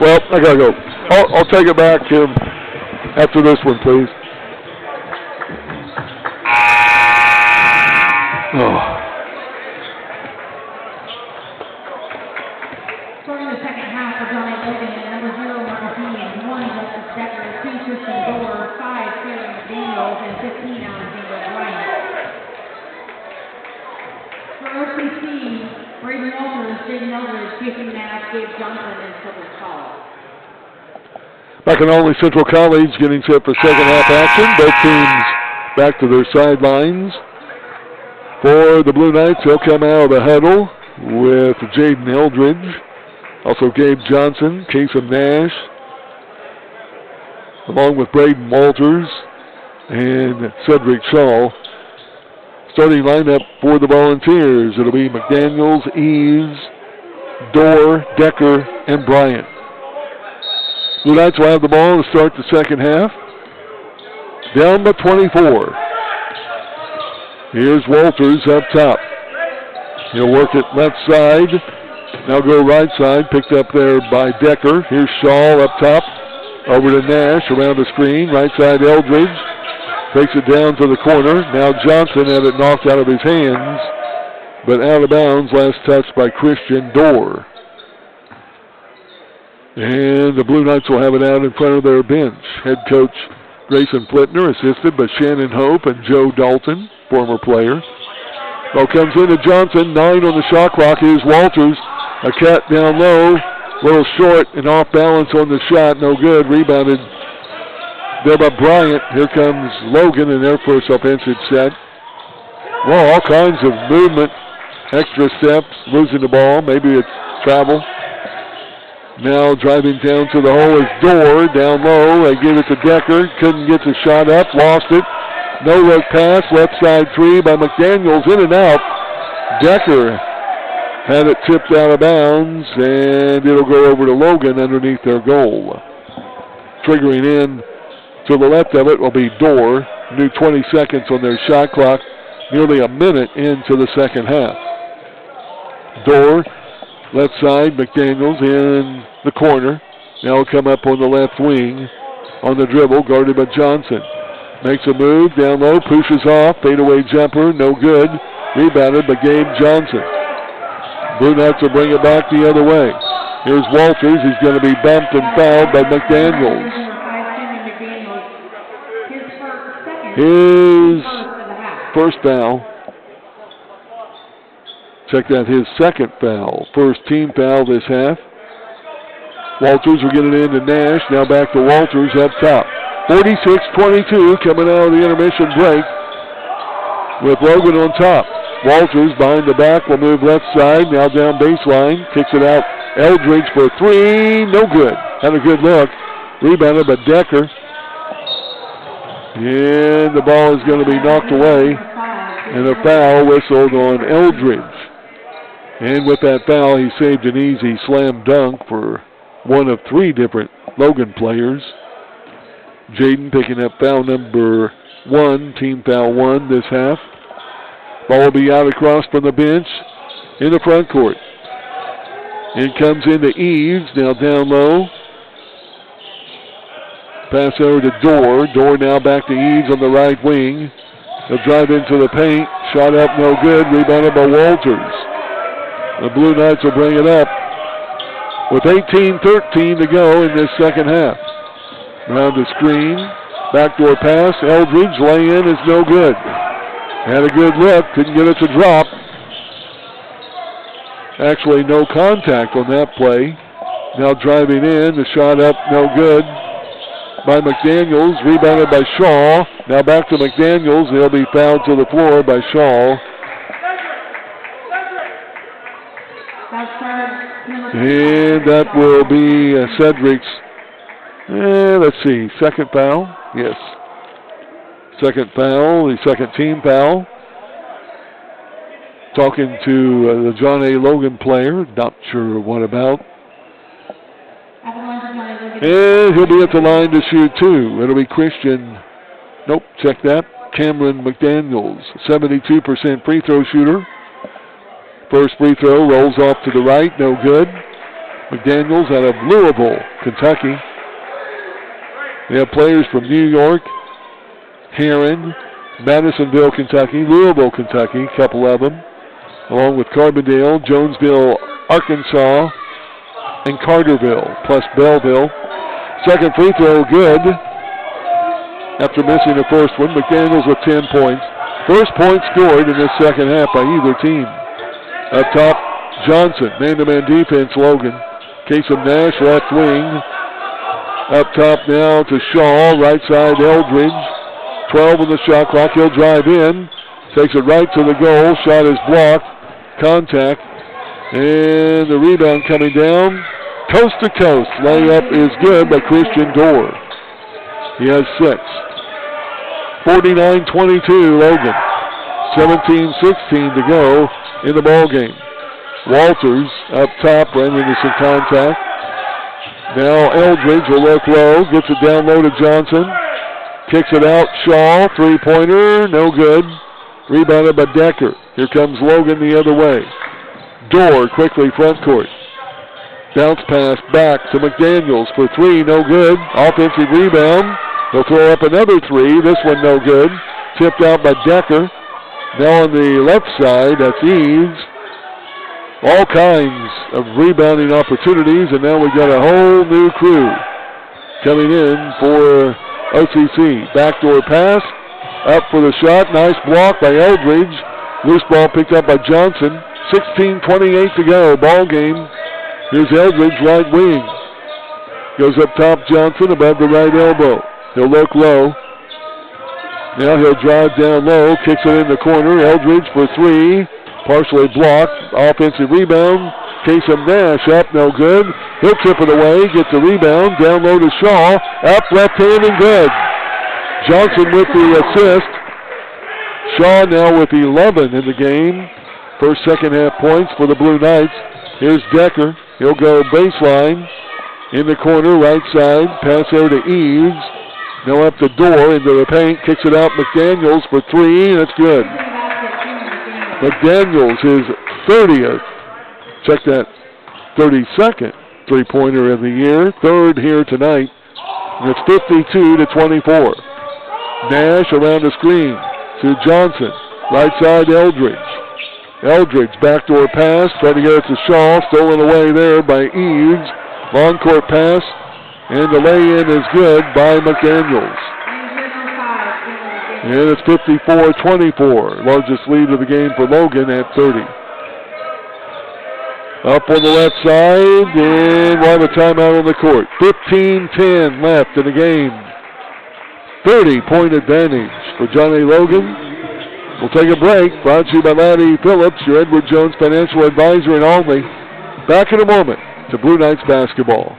Well, I gotta go. I'll take it back, Kim, after this one, please. Oh. Starting the second half for Johnny Logan, number 0, Martinez, 1, Justice Decker, 2, Christian Gore, 5, Karen McDaniels, and 15, Alexander Bryant. For OCC, Braden Walters, Jaden Eldridge, Jason Nash, Dave Johnson, and Silver Hall. Back in Olney Central College, getting set for second half action. Both teams back to their sidelines. For the Blue Knights, they'll come out of the huddle with Jaden Eldridge Also Gabe Johnson, Kasem Nash, along with Braden Walters and Cedric Shaw. Starting lineup for the Volunteers. It'll be McDaniels, Eves, Dorr, Decker, and Bryant. Blue Knights will have the ball to start the second half. Down by 24. Here's Walters up top. He'll work it left side. Now go right side. Picked up there by Decker. Here's Shaw up top. Over to Nash around the screen. Right side Eldridge. Takes it down to the corner. Now Johnson had it knocked out of his hands, but out of bounds. Last touch by Christian Dorr. And the Blue Knights will have it out in front of their bench. Head coach Grayson Flitner, assisted by Shannon Hope and Joe Dalton, former player. Ball comes into Johnson, 9 on the shot clock. Here's Walters, a cut down low, a little short and off balance on the shot, no good. Rebounded there by Bryant. Here comes Logan in their first offensive set. Well, all kinds of movement, extra steps, losing the ball. Maybe it's travel. Now driving down to the hole is Dorr, down low. They give it to Decker. Couldn't get the shot up, lost it. No look pass, left side three by McDaniels, in and out. Decker had it tipped out of bounds, and it'll go over to Logan underneath their goal. Triggering in to the left of it will be Dorr. New 20 seconds on their shot clock, nearly a minute into the second half. Dorr, left side, McDaniels in the corner. Now come up on the left wing on the dribble, guarded by Johnson. Makes a move, down low, pushes off, fadeaway jumper, no good. Rebounded by Gabe Johnson. Blue Knights will bring it back the other way. Here's Walters, he's going to be bumped and fouled by McDaniels. His first foul. Check that, his second foul. First team foul this half. Walters will get it into Nash. Now back to Walters up top. 46-22 coming out of the intermission break with Logan on top. Walters behind the back will move left side. Now down baseline. Kicks it out. Eldridge for three. No good. Had a good look. Rebounded by Decker. And the ball is going to be knocked away. And a foul whistled on Eldridge. And with that foul, he saved an easy slam dunk for one of three different Logan players. Jaden picking up foul number 1, team foul 1 this half. Ball will be out across from the bench in the front court. It comes into Eves, now down low. Pass over to Dorr. Dorr now back to Eves on the right wing. He'll drive into the paint. Shot up, no good. Rebounded by Walters. The Blue Knights will bring it up with 18-13 to go in this second half. Round the screen. Backdoor pass. Eldridge lay-in is no good. Had a good look. Couldn't get it to drop. Actually, no contact on that play. Now driving in. The shot up, no good. By McDaniels. Rebounded by Shaw. Now back to McDaniels. He'll be fouled to the floor by Shaw. And that will be Cedric's, let's see, second foul. Yes. Second foul, the second team foul. Talking to the John A. Logan player, not sure what about. And he'll be at the line to shoot two. It'll be Christian, nope, check that, Cameron McDaniels, 72% free throw shooter. First free throw rolls off to the right, no good. McDaniels out of Louisville, Kentucky. We have players from New York, Heron, Madisonville, Kentucky, Louisville, Kentucky, a couple of them, along with Carbondale, Jonesville, Arkansas, and Carterville, plus Belleville. Second free throw, good. After missing the first one, McDaniels with 10 points. First point scored in this second half by either team. Up top, Johnson, man-to-man defense, Logan. Kasem Nash, left wing. Up top now to Shaw, right side, Eldridge. 12 on the shot clock, he'll drive in. Takes it right to the goal, shot is blocked. Contact, and the rebound coming down Coast to coast. Layup is good by Christian Dorr. He has 6. 49-22 Logan. 17-16 to go in the ball game. Walters up top, ran into some contact. Now Eldridge will look low, gets it down low to Johnson. Kicks it out, Shaw, three-pointer, no good. Rebounded by Decker. Here comes Logan the other way. Dorr quickly front court. Bounce pass back to McDaniels for 3, no good. Offensive rebound. He'll throw up another 3. This one no good. Tipped out by Decker. Now on the left side, that's Eves. All kinds of rebounding opportunities, and now we've got a whole new crew coming in for OCC. Backdoor pass. Up for the shot. Nice block by Eldridge. Loose ball picked up by Johnson. 16:28 to go. Ball game. Here's Eldridge, right wing. Goes up top, Johnson above the right elbow. He'll look low. Now he'll drive down low, kicks it in the corner. Eldridge for 3. Partially blocked. Offensive rebound. Kasem Nash up, no good. He'll tip it away, gets the rebound. Down low to Shaw. Up, left hand and good. Johnson with the assist. Shaw now with 11 in the game. First, second half points for the Blue Knights. Here's Decker. He'll go baseline in the corner, right side. Pass there to Eves. Now up the door into the paint. Kicks it out. McDaniels for 3. That's good. McDaniels, his 30th. Check that. 32nd three-pointer of the year. Third here tonight. And it's 52-24. Nash around the screen to Johnson. Right side, Eldridge. Eldridge, backdoor pass, trying to get it to Shaw, stolen away there by Eves. Long court pass, and the lay-in is good by McDaniels. And it's 54-24, largest lead of the game for Logan at 30. Up on the left side, and we'll have a timeout on the court. 15-10 left in the game. 30-point advantage for Johnny Logan. We'll take a break. Brought to you by Laddie Phillips, your Edward Jones financial advisor and only. Back in a moment to Blue Knights basketball.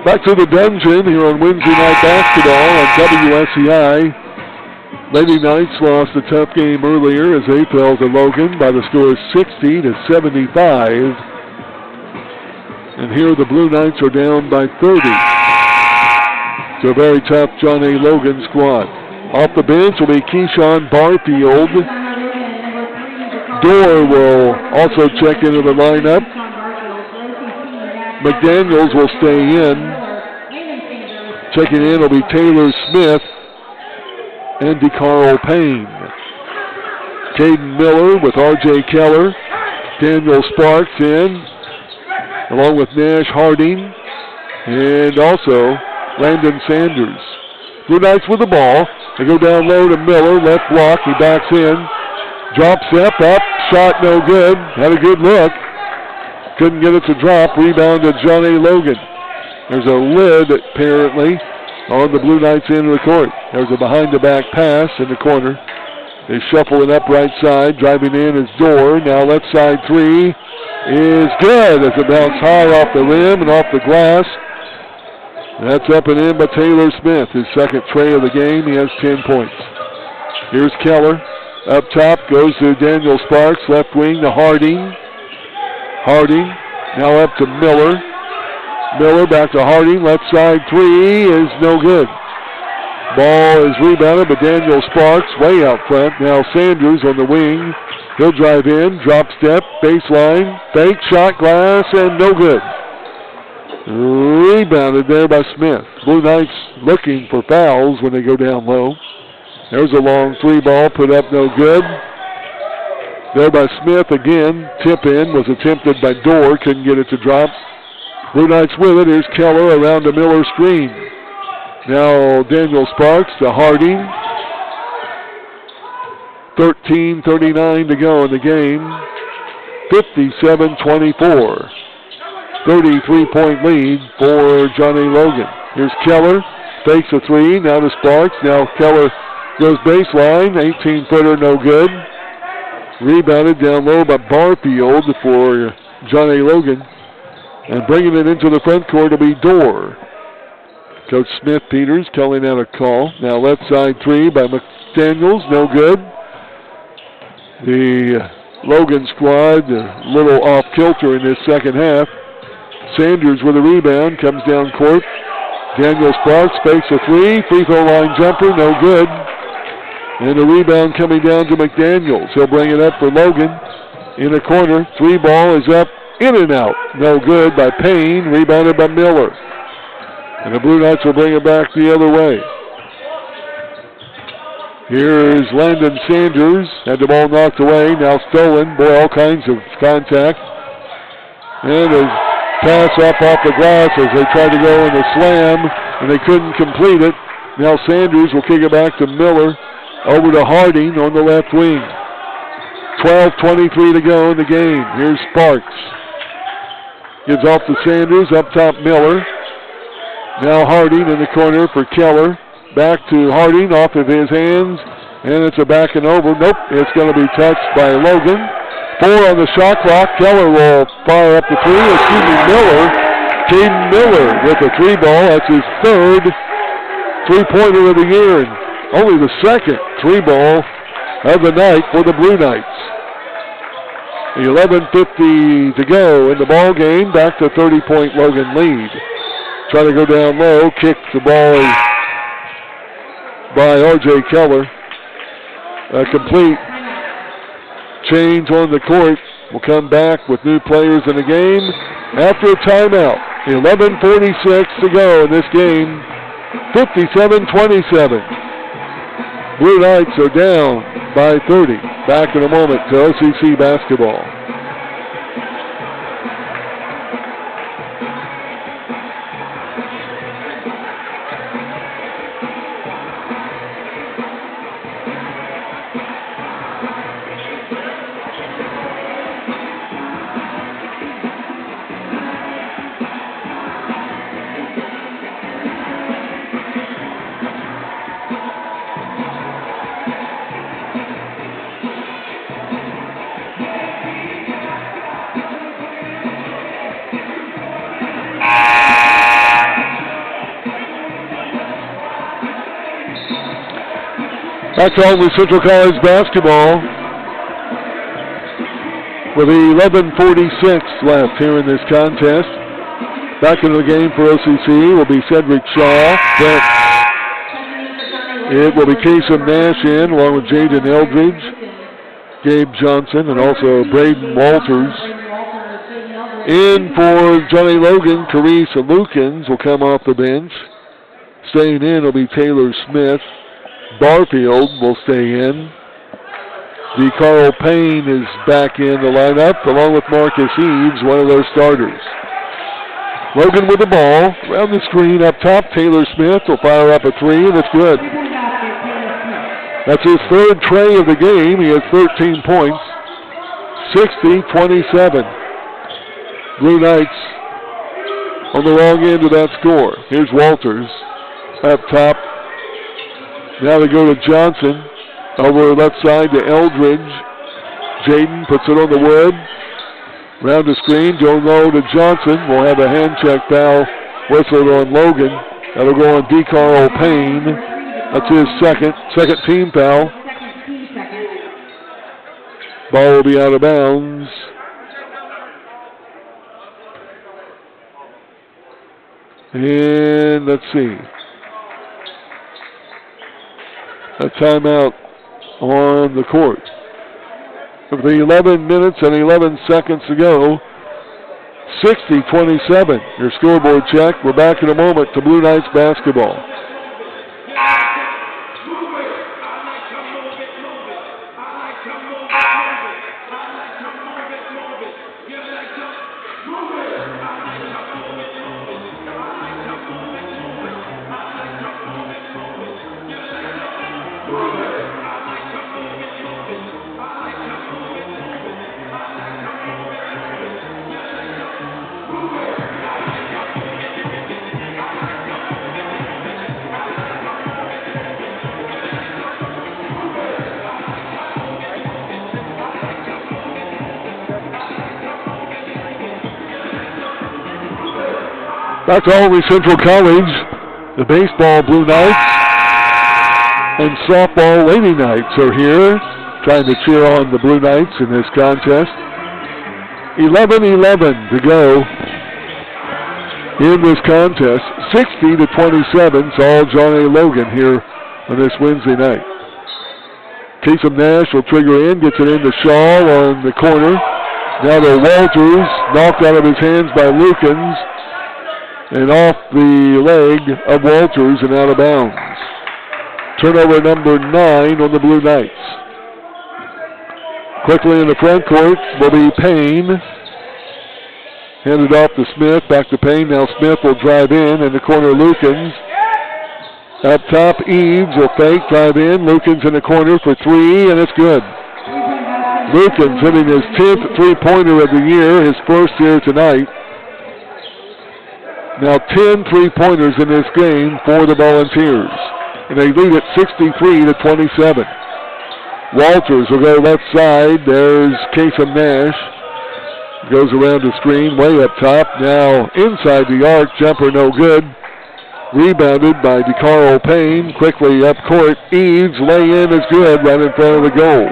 Back to the dungeon here on Wednesday Night Basketball on WSCI. Lady Knights lost a tough game earlier as they fell to Logan by the score of 60-75. And here the Blue Knights are down by 30. It's a very tough John A. Logan squad. Off the bench will be Keyshawn Barfield. Dorr will also check into the lineup. McDaniels will stay in. Checking in will be Taylor Smith and DeCarl Payne. Caden Miller with R.J. Keller. Daniel Sparks in, along with Nash Harding, and also Landon Sanders. Blue Knights with the ball. They go down low to Miller. Left block. He backs in. Drop step up. Shot no good. Had a good look. Couldn't get it to drop. Rebound to John A. Logan. There's a lid, apparently, on the Blue Knights end of the court. There's a behind-the-back pass in the corner. They shuffle it up right side. Driving in is Dorr. Now left side 3 is good as it bounced high off the rim and off the glass. That's up and in by Taylor Smith. His second tray of the game. He has 10 points. Here's Keller. Up top goes to Daniel Sparks. Left wing to Harding. Harding now up to Miller. Miller back to Harding. Left side 3 is no good. Ball is rebounded by Daniel Sparks way out front. Now Sanders on the wing. He'll drive in. Drop step. Baseline. Fake shot glass and no good. Rebounded there by Smith. Blue Knights looking for fouls when they go down low. There's a long three ball put up, no good. There by Smith again. Tip in was attempted by Dorr. Couldn't get it to drop. Blue Knights with it. Here's Keller around the Miller screen. Now Daniel Sparks to Harding. 13:39 to go in the game. 57-24. 33-point lead for Johnny Logan. Here's Keller. Fakes a three. Now to Sparks. Now Keller goes baseline. 18-footer, no good. Rebounded down low by Barfield for Johnny Logan. And bringing it into the front court will be Dorr. Coach Smith-Peters calling out a call. Now left side three by McDaniels, no good. The Logan squad a little off kilter in this second half. Sanders with a rebound, comes down court. Daniel Sparks fakes a three. Free throw line jumper, no good. And a rebound coming down to McDaniels. He'll bring it up for Logan in the corner. Three ball is up, in and out. No good by Payne, rebounded by Miller. And the Blue Knights will bring it back the other way. Here's Landon Sanders. Had the ball knocked away, now stolen. Boy, all kinds of contact. And a pass up off the glass as they tried to go in the slam, and they couldn't complete it. Now Sanders will kick it back to Miller. Over to Harding on the left wing. 12:23 to go in the game. Here's Sparks. Gives off to Sanders, up top Miller. Now Harding in the corner for Keller. Back to Harding, off of his hands, and it's a back and over. Nope, it's going to be touched by Logan. 4 on the shot clock. Keller will fire up the three. Miller. Caden Miller with the three ball. That's his third three-pointer of the year. And only the second three ball of the night for the Blue Knights. 11:50 to go in the ball game. Back to 30-point Logan lead. Trying to go down low. Kicks the ball by R.J. Keller. A complete change on the court. We'll come back with new players in the game after a timeout. 11:46 to go in this game. 57-27. Blue Knights are down by 30. Back in a moment to OCC basketball. Back on with Central College basketball with 11:46 left here in this contest. Back into the game for OCC will be Cedric Shaw. It will be Kasem Nash in along with Jaden Eldridge, Gabe Johnson, and also Braden Walters. In for Johnny Logan, Carissa Lukens will come off the bench. Staying in will be Taylor Smith. Barfield will stay in. Carl Payne is back in the lineup, along with Marcus Eves, one of their starters. Logan with the ball, around the screen up top. Taylor Smith will fire up a three, and it's good. That's his third tray of the game. He has 13 points. 60-27. Blue Knights on the wrong end of that score. Here's Walters up top. Now they go to Johnson. Over left side to Eldridge. Jaden puts it on the wood. Round the screen, Joe Lowe to Johnson. We'll have a hand check foul whistled on Logan. That'll go on Carl Payne. That's his second team foul. Ball will be out of bounds. And let's see. A timeout on the court. With the 11 minutes and 11 seconds to go, 60-27. Your scoreboard check. We're back in a moment to Blue Knights basketball. Back to Albany Central College, the baseball Blue Knights and softball Lady Knights are here trying to cheer on the Blue Knights in this contest. 11-11 to go in this contest. 60-27. It's all John A. Logan here on this Wednesday night. Kasem Nash will trigger in, gets it into Shaw on the corner. Now to Walters, knocked out of his hands by Lukens. And off the leg of Walters and out of bounds. Turnover number 9 on the Blue Knights. Quickly in the front court will be Payne. Handed off to Smith, back to Payne. Now Smith will drive in the corner Lukens. Up top, Eves will fake, drive in. Lukens in the corner for 3, and it's good. Lukens hitting his 10th three-pointer of the year, his first here tonight. Now 10 three-pointers in this game for the Volunteers. And they lead it 63-27. Walters will go left side. There's Kasem Nash. Goes around the screen, way up top. Now inside the arc, jumper no good. Rebounded by DeCarlo Payne. Quickly up court. Eves, lay in is good right in front of the goal.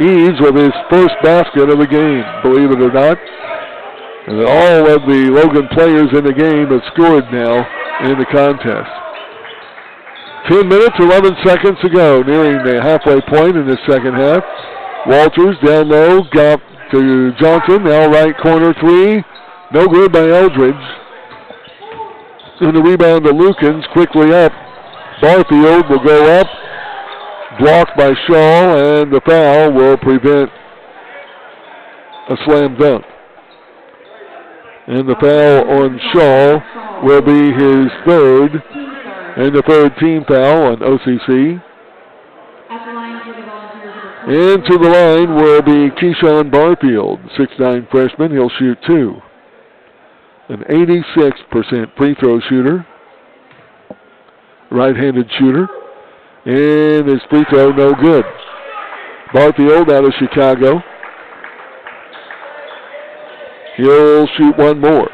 Eves with his first basket of the game, believe it or not. And all of the Logan players in the game have scored now in the contest. 10 minutes, 11 seconds to go, nearing the halfway point in the second half. Walters down low, got to Johnson, now right corner 3. No good by Eldridge. And the rebound to Lukens, quickly up. Barfield will go up, blocked by Shaw, and the foul will prevent a slam dunk. And the foul on Shaw will be his third, and the third team foul on OCC. Into the line will be Keyshawn Barfield, 6'9" freshman. He'll shoot 2. An 86% free throw shooter, right-handed shooter, and his free throw no good. Barfield out of Chicago. He'll shoot one more.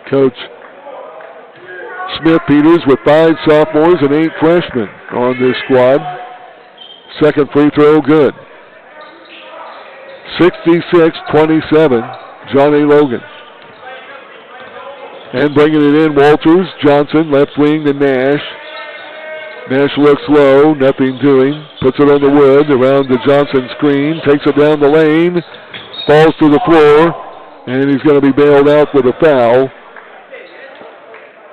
Coach Smith-Peters with 5 sophomores and 8 freshmen on this squad. Second free throw good. 66-27, John A. Logan. And bringing it in, Walters, Johnson, left wing to Nash. Nash looks low, nothing doing. Puts it on the wood, around the Johnson screen, takes it down the lane. Falls to the floor, and he's going to be bailed out with a foul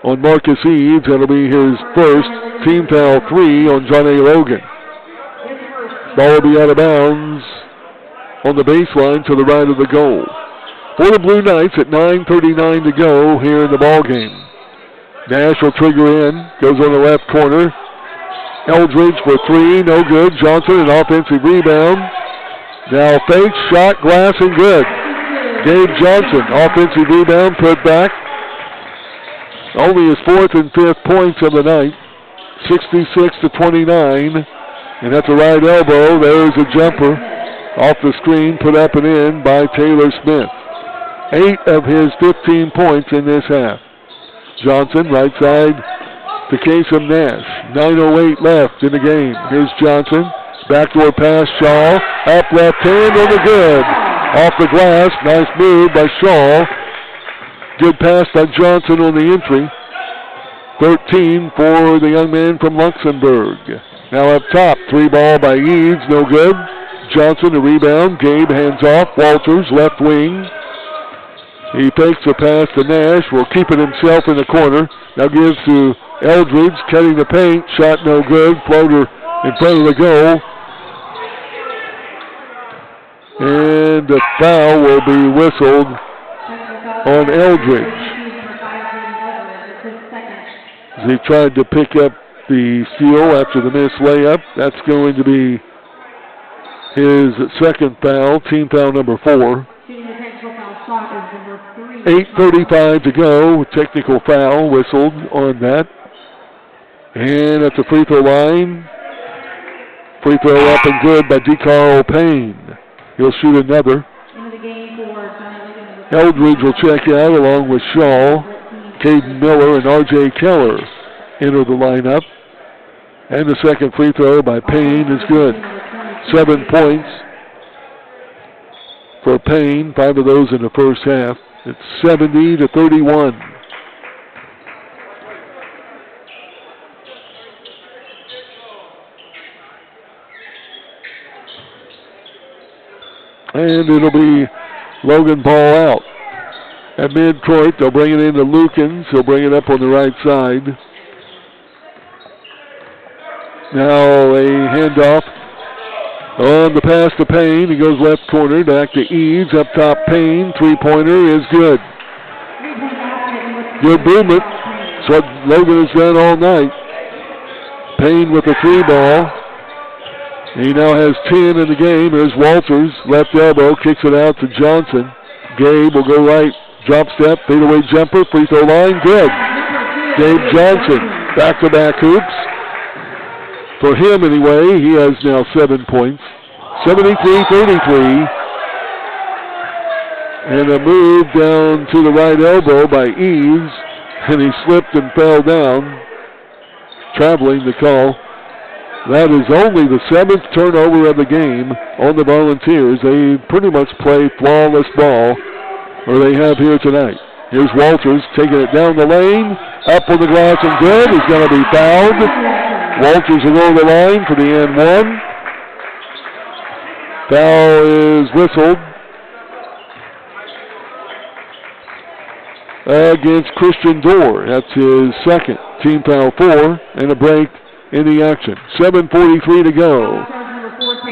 on Marcus Eves. That'll be his first team foul 3 on John A. Logan. Ball will be out of bounds on the baseline to the right of the goal. For the Blue Knights at 9:39 to go here in the ball game. Nash will trigger in, goes on the left corner. Eldridge for 3, no good. Johnson, an offensive rebound. Now fake, shot, glass, and good. Gabe Johnson, offensive rebound, put back. Only his 4th and 5th points of the night. 66-29. And at the right elbow, there's a jumper off the screen, put up and in by Taylor Smith. 8 of his 15 points in this half. Johnson, right side to Kasem Nash. 9:08 left in the game. Here's Johnson. Backdoor pass, Shaw. Up left hand on the good. Off the glass. Nice move by Shaw. Good pass by Johnson on the entry. 13 for the young man from Luxembourg. Now up top, 3 ball by Eves, no good. Johnson, a rebound. Gabe hands off. Walters, left wing. He fakes the pass to Nash, will keep it himself in the corner. Now gives to Eldridge, cutting the paint, shot no good, floater in front of the goal. And the foul will be whistled on Eldridge. As he tried to pick up the steal after the missed layup. That's going to be his second foul, team foul number 4. 8:35 to go, technical foul whistled on that. And at the free throw line, free throw up and good by DeCarl Payne. He'll shoot another. Eldridge will check out along with Shaw. Caden Miller and R.J. Keller enter the lineup. And the second free throw by Payne is good. 7 points for Payne, 5 of those in the first half. It's 70-31. And it'll be Logan ball out. At midcourt, they'll bring it into Lukens. He'll bring it up on the right side. Now a handoff on the pass to Payne. He goes left corner, back to Eads. Up top, Payne. Three-pointer is good. Good movement. That's what Logan has done all night. Payne with the 3-ball. He now has 10 in the game. There's Walters, left elbow, kicks it out to Johnson. Gabe will go right, drop step, fadeaway jumper, free throw line, good. Gabe Johnson, back-to-back hoops. For him anyway, he has now 7 points. 73-33. And a move down to the right elbow by Eves, and he slipped and fell down, traveling the call. That is only the 7th turnover of the game on the Volunteers. They pretty much play flawless ball, or they have here tonight. Here's Walters taking it down the lane, up on the glass and good. He's going to be fouled. Walters will go to the line for the and one. Foul is whistled against Christian Dorr. That's his second. Team foul 4 and a break in the action. 7:43 to go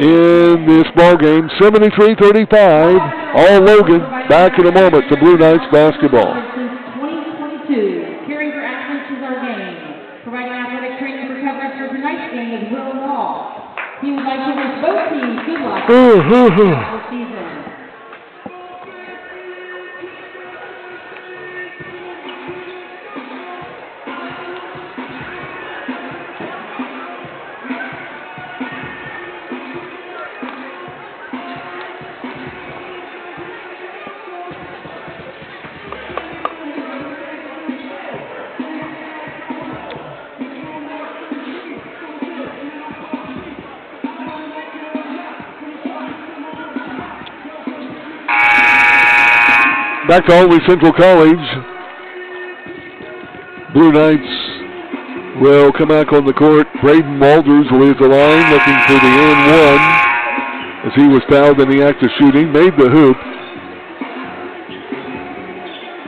in this ball game. 73-35. All Logan. Back in a moment to Blue Knights basketball. Since 2022, caring for athletes is our game. Providing athletic training for coverage for tonight's game is Will Law. He would like to wish both teams good luck this season. Back to Olney Central College. Blue Knights will come back on the court. Braden Walters will lead the line, looking for the and one as he was fouled in the act of shooting. Made the hoop.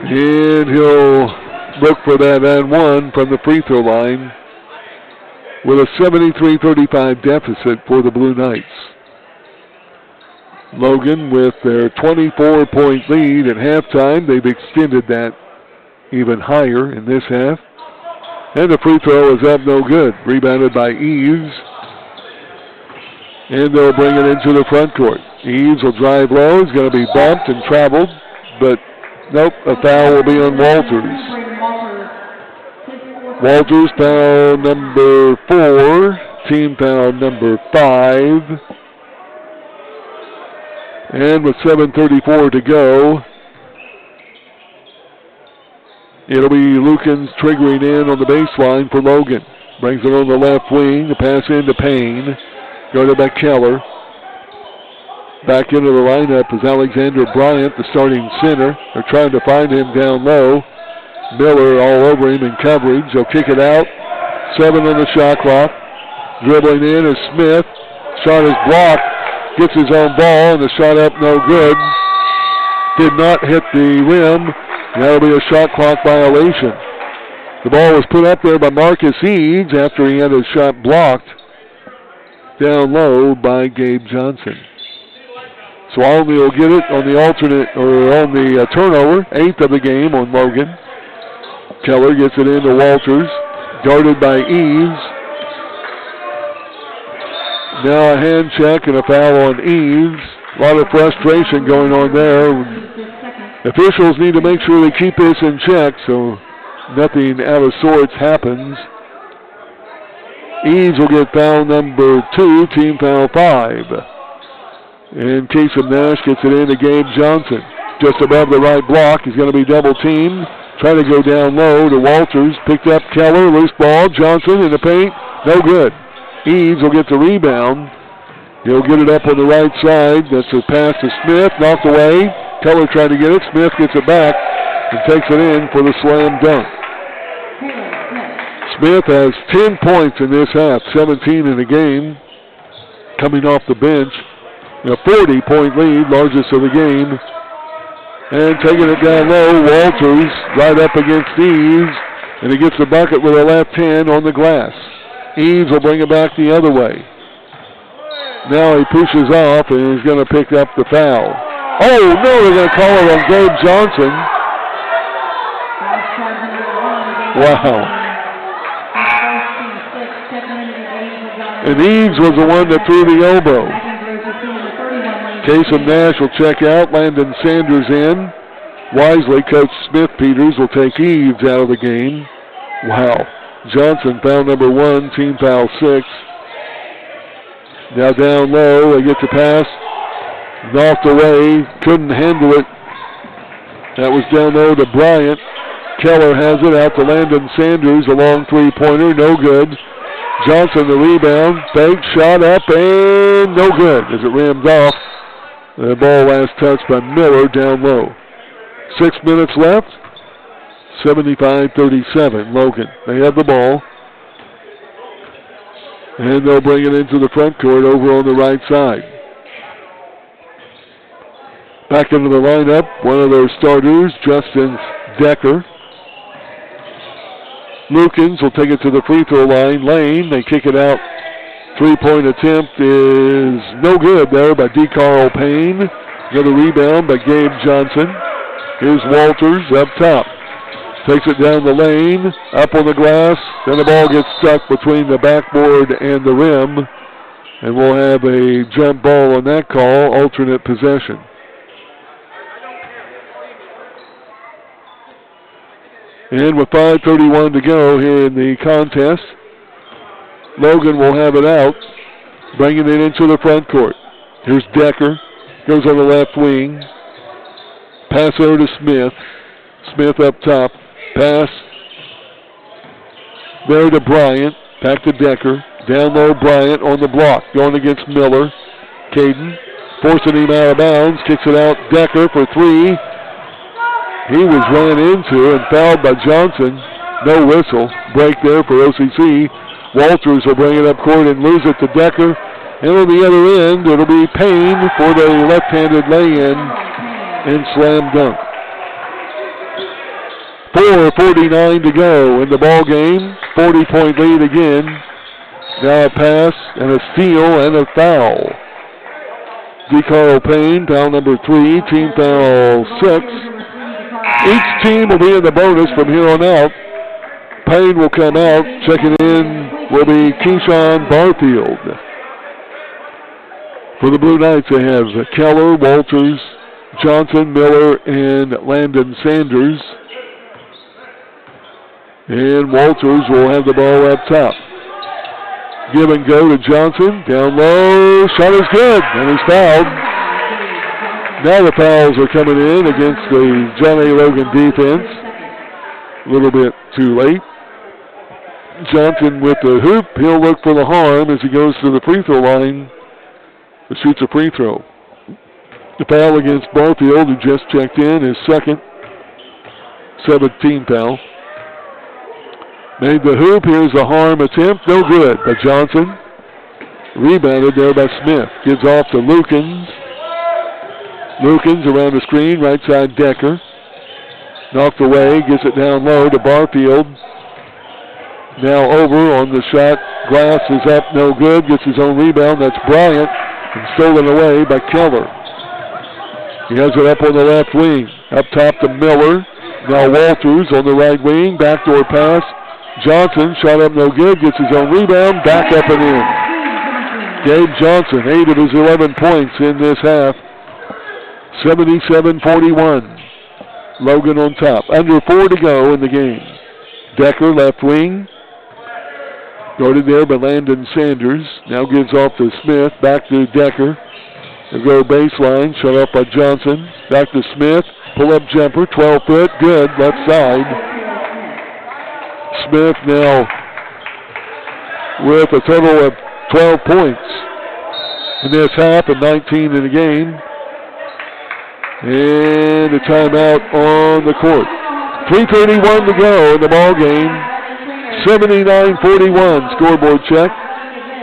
And he'll look for that and one from the free throw line with a 73-35 deficit for the Blue Knights. Logan with their 24-point lead at halftime. They've extended that even higher in this half. And the free throw is up, no good. Rebounded by Eves. And they'll bring it into the front court. Eves will drive low. He's going to be bumped and traveled. But nope, a foul will be on Walters. Walters foul number 4. Team foul number 5. And with 7:34 to go, it'll be Lukens triggering in on the baseline for Logan. Brings it on the left wing, the pass into Payne. Guarded by Keller. Back into the lineup is Alexander Bryant, the starting center. They're trying to find him down low. Miller all over him in coverage. He'll kick it out. 7 on the shot clock. Dribbling in is Smith. Shot is blocked. Gets his own ball, and the shot up no good. Did not hit the rim. That'll be a shot clock violation. The ball was put up there by Marcus Eads after he had his shot blocked down low by Gabe Johnson. So Almy will get it on the alternate, or on the turnover, 8th of the game on Logan. Keller gets it into Walters, guarded by Eads. Now a hand check and a foul on Eads. A lot of frustration going on there. Officials need to make sure they keep this in check so nothing out of sorts happens. Eads will get foul number 2, team foul 5. And Kasem Nash gets it into Gabe Johnson. Just above the right block. He's going to be double teamed. Trying to go down low to Walters. Picked up Keller. Loose ball. Johnson in the paint. No good. Eads will get the rebound. He'll get it up on the right side. That's a pass to Smith. Knocked away. Keller trying to get it. Smith gets it back and takes it in for the slam dunk. Smith has 10 points in this half. 17 in the game. Coming off the bench. A 40-point lead, largest of the game. And taking it down low, Walters right up against Eads. And he gets the bucket with a left hand on the glass. Eads will bring it back the other way. Now he pushes off and he's going to pick up the foul. Oh, no, they're going to call it on Gabe Johnson. Wow. And Eads was the one that threw the elbow. Kasem Nash will check out. Landon Sanders in. Wisely, Coach Smith Peters will take Eads out of the game. Wow. Johnson foul number 1, team foul 6. Now down low, they get the pass. Knocked away, couldn't handle it. That was down low to Bryant. Keller has it out to Landon Sanders, a long three-pointer, no good. Johnson the rebound, fake shot up, and no good as it rammed off. The ball last touched by Miller down low. 6 minutes left. 75-37, Logan. They have the ball. And they'll bring it into the front court over on the right side. Back into the lineup, one of their starters, Justin Decker. Lukens will take it to the free throw line. Lane, they kick it out. Three-point attempt is no good there by DeCarl Payne. Another rebound by Gabe Johnson. Here's Walters up top. Takes it down the lane, up on the glass. Then the ball gets stuck between the backboard and the rim. And we'll have a jump ball on that call, alternate possession. And with 5:31 to go here in the contest, Logan will have it out, bringing it into the front court. Here's Decker, goes on the left wing. Pass over to Smith. Smith up top. Pass there to Bryant. Back to Decker. Down low, Bryant on the block. Going against Miller. Caden forcing him out of bounds. Kicks it out. Decker for 3. He was ran into and fouled by Johnson. No whistle. Break there for OCC. Walters will bring it up court and lose it to Decker. And on the other end, it'll be Payne for the left-handed lay-in and slam dunk. 4:49 to go in the ball game. 40-point lead again. Now a pass and a steal and a foul. DeCarl Payne, foul number 3, team foul 6. Each team will be in the bonus from here on out. Payne will come out. Checking in will be Keyshawn Barfield. For the Blue Knights, they have Keller, Walters, Johnson, Miller, and Landon Sanders. And Walters will have the ball up top. Give and go to Johnson. Down low. Shot is good. And he's fouled. Now the fouls are coming in against the John A. Logan defense. A little bit too late. Johnson with the hoop. He'll look for the harm as he goes to the free throw line. Shoots a free throw. The foul against Barfield, who just checked in, his second. 17 foul. Made the hoop. Here's a harm attempt. No good by Johnson. Rebounded there by Smith. Gives off to Lukens. Lukens around the screen, right side Decker. Knocked away, gets it down low to Barfield. Now over on the shot. Glass is up, no good. Gets his own rebound. That's Bryant. And stolen away by Keller. He has it up on the left wing. Up top to Miller. Now Walters on the right wing. Backdoor pass. Johnson, shot up no good. Gets his own rebound. Back up and in. Gabe Johnson, 8 of his 11 points in this half. 77-41. Logan on top. Under 4 to go in the game. Decker, left wing. Guarded there by Landon Sanders. Now gives off to Smith. Back to Decker. They go baseline. Shut off by Johnson. Back to Smith. Pull-up jumper. 12-foot. Good. Left side. Smith now with a total of 12 points in this half and 19 in the game. And a timeout on the court. 3:31 to go in the ball game. 79-41 scoreboard check.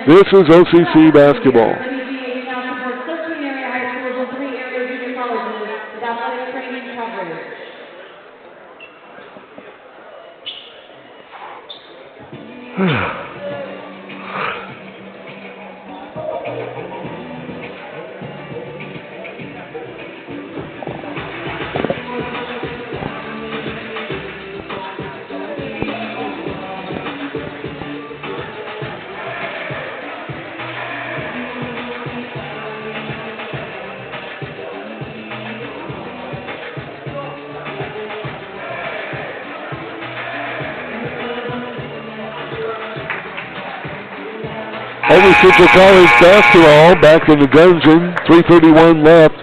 This is OCC basketball. Over Central College basketball back in the dungeon. 3:31 left.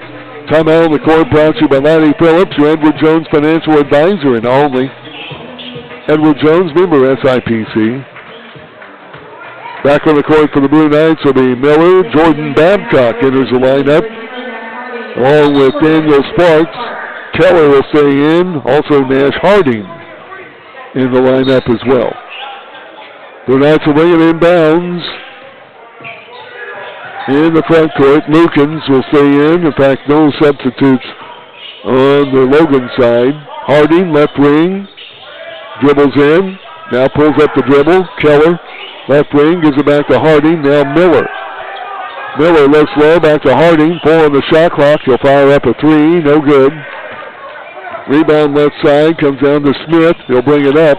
Timeout on the court brought to you by Laddie Phillips, your Edward Jones financial advisor and only. Edward Jones, member SIPC. Back on the court for the Blue Knights will be Miller. Jordan Babcock enters the lineup, along with Daniel Sparks. Keller will stay in. Also Nash Harding in the lineup as well. Blue Knights will bring it inbounds. In the front court, Lukens will stay in. In fact, no substitutes on the Logan side. Harding, left wing, dribbles in. Now pulls up the dribble. Keller, left wing, gives it back to Harding. Now Miller. Miller looks low, back to Harding. 4 on the shot clock. He'll fire up a 3. No good. Rebound left side, comes down to Smith. He'll bring it up.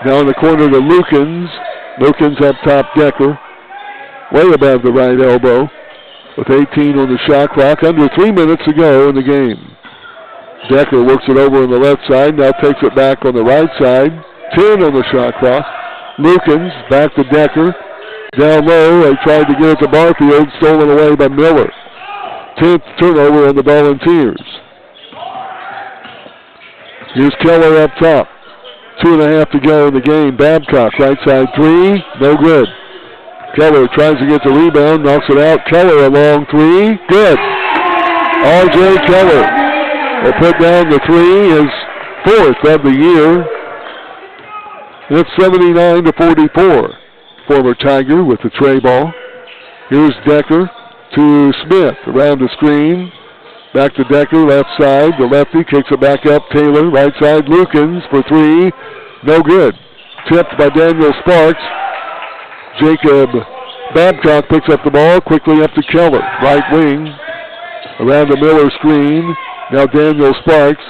Now in the corner to Lukens. Lukens up top, Decker. Way above the right elbow with 18 on the shot clock. Under 3 minutes to go in the game. Decker works it over on the left side. Now takes it back on the right side. 10 on the shot clock. Lukens back to Decker. Down low. They tried to get it to Barfield. Stolen away by Miller. 10th turnover on the Volunteers. Here's Keller up top. 2.5 to go in the game. Babcock right side 3. No good. Keller tries to get the rebound, knocks it out. Keller a long 3, good. R.J. Keller will put down the 3, his 4th of the year. It's 79-44. Former Tiger with the tray ball. Here's Decker to Smith around the screen. Back to Decker, left side. The lefty kicks it back up. Taylor, right side. Lukens for 3, no good. Tipped by Daniel Sparks. Jacob Babcock picks up the ball, quickly up to Keller, right wing, around the Miller screen. Now Daniel Sparks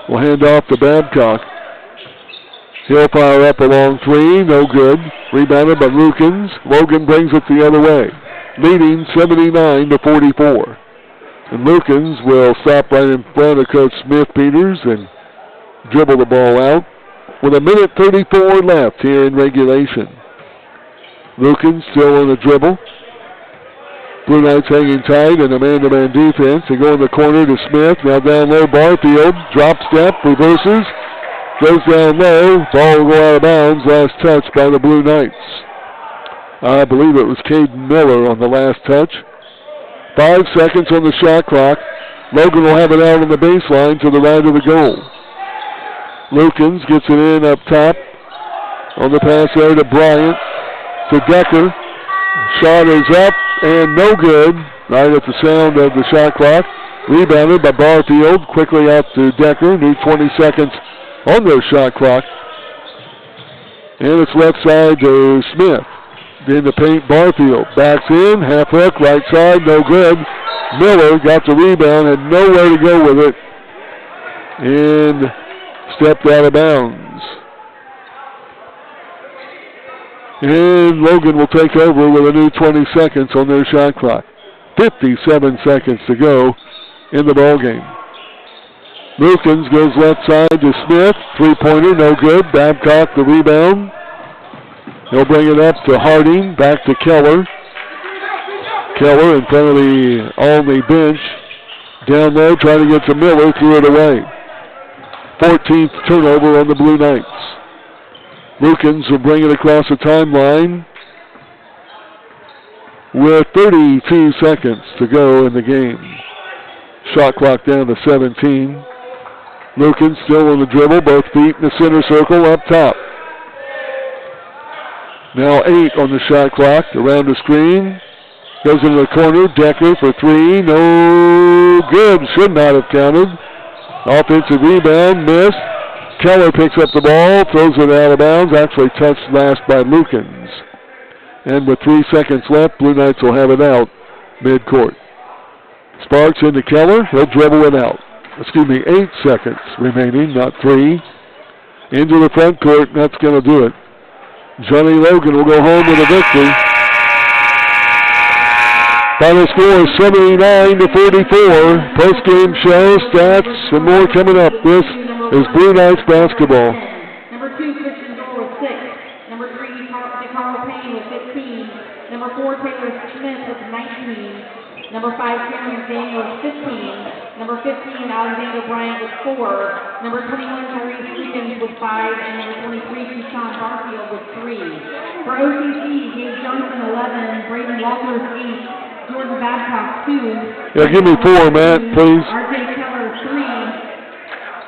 will hand off to Babcock. He'll fire up a long 3, no good. Rebounded by Lukens. Logan brings it the other way, leading 79-44. And Lukens will stop right in front of Coach Smith-Peters and dribble the ball out with 1:34 left here in regulation. Lukens still on the dribble. Blue Knights hanging tight in a man-to-man defense. They go in the corner to Smith. Now down low, Barfield. Drop step, reverses. Goes down low. Ball will go out of bounds. Last touch by the Blue Knights. I believe it was Caden Miller on the last touch. 5 seconds on the shot clock. Logan will have it out on the baseline to the right of the goal. Lukens gets it in up top. On the pass there to Bryant. To Decker. Shot is up and no good. Right at the sound of the shot clock. Rebounded by Barfield. Quickly out to Decker. Need 20 seconds on their shot clock. And it's left side to Smith. In the paint, Barfield backs in. Half hook, right side, no good. Miller got the rebound, had nowhere to go with it. And stepped out of bounds. And Logan will take over with a new 20 seconds on their shot clock. 57 seconds to go in the ball game. Lukens goes left side to Smith. Three-pointer, no good. Babcock the rebound. He'll bring it up to Harding. Back to Keller. Keller in front of the Olney bench. Down low, trying to get to Miller. Threw it away. 14th turnover on the Blue Knights. Lukens will bring it across the timeline with 32 seconds to go in the game. Shot clock down to 17. Lukens still on the dribble, both feet in the center circle up top. Now 8 on the shot clock, around the screen. Goes into the corner, Decker for 3, no good, should not have counted. Offensive rebound, missed. Keller picks up the ball, throws it out of bounds, actually touched last by Lukens. And with 3 seconds left, Blue Knights will have it out mid-court. Sparks into Keller, he'll dribble it out. 8 seconds remaining, not 3. Into the front court, and that's going to do it. Johnny Logan will go home with a victory. Final score is 79-44. Post-game show, stats, and more coming up. This is Blue Knights basketball. Number 2, Christian Dorr with 6. Number 3, DeCarlo Payne with 15. Number 4, Taylor Smith with 19. Number 5, Cameron Daniel with 15. Number 15, Alexander Bryant with 4. Number 21, Tyrese Stevens with 5. And number 23, Keyshawn Barfield with 3. For OCC, Gabe Johnson 11, Braden Walters 8, Jordan Babcock 2. Yeah, give me 4, Matt, please. RJ Keller 3.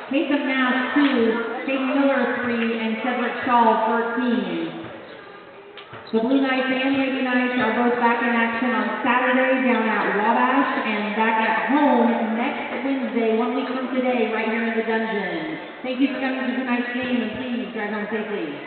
Nathan Nash 2, Hayden Miller 3, and Cedric Shaw 13. The Blue Knights and Lady Knights are both back in action on Saturday down at Wabash and back at home next Wednesday, 1 week from today, right here in the Dungeon. Thank you for coming to tonight's game, and please drive home safely.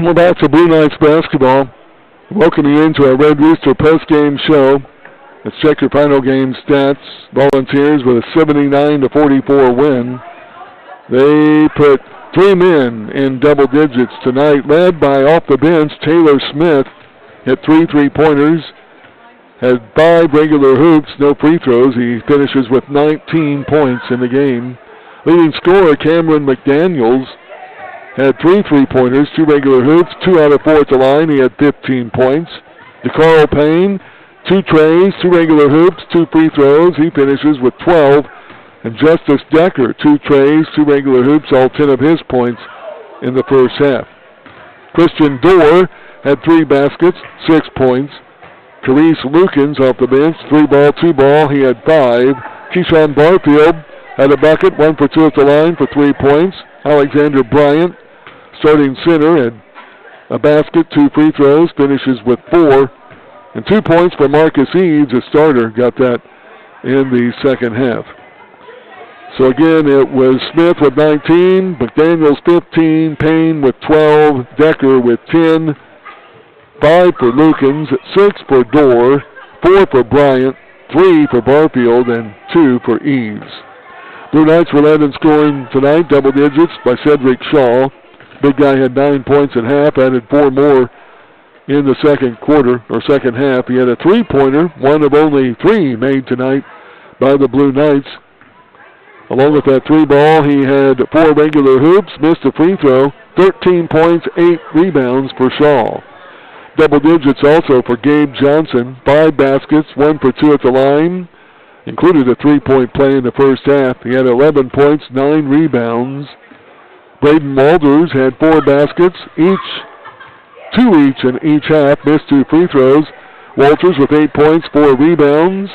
We're back to Blue Knights basketball. Welcoming you into our Red Rooster post-game show. Let's check your final game stats. Volunteers with a 79-44 win. They put 3 men in double digits tonight, led by off the bench Taylor Smith. Hit 3 3-pointers. Had 5 regular hoops, no free throws. He finishes with 19 points in the game. Leading scorer Cameron McDaniels had 3 3-pointers, 2 regular hoops, 2 out of 4 at the line. He had 15 points. DeCarlo Payne, 2 trays, 2 regular hoops, 2 free throws. He finishes with 12. And Justice Decker, 2 trays, 2 regular hoops, all 10 of his points in the first half. Christian Dorr had 3 baskets, 6 points. Therese Lukens off the bench, 3-ball, 2-ball. He had 5. Keyshawn Barfield had a bucket, 1 for 2 at the line for 3 points. Alexander Bryant, starting center, had a basket, 2 free throws, finishes with 4. And 2 points for Marcus Eads, a starter, got that in the second half. So again, it was Smith with 19, McDaniels 15, Payne with 12, Decker with 10, 5 for Lukens, 6 for Dorr, 4 for Bryant, 3 for Barfield, and 2 for Eads. Blue Knights were led in scoring tonight, double digits, by Cedric Shaw. Big guy had 9 points at half, added 4 more in the second quarter, or second half. He had a 3-pointer, one of only 3 made tonight by the Blue Knights. Along with that 3 ball, he had 4 regular hoops, missed a free throw, 13 points, 8 rebounds for Shaw. Double digits also for Gabe Johnson, 5 baskets, 1 for 2 at the line, included a 3-point play in the first half. He had 11 points, 9 rebounds. Braden Walters had 4 baskets, 2 each in each half, missed 2 free throws. Walters with 8 points, 4 rebounds.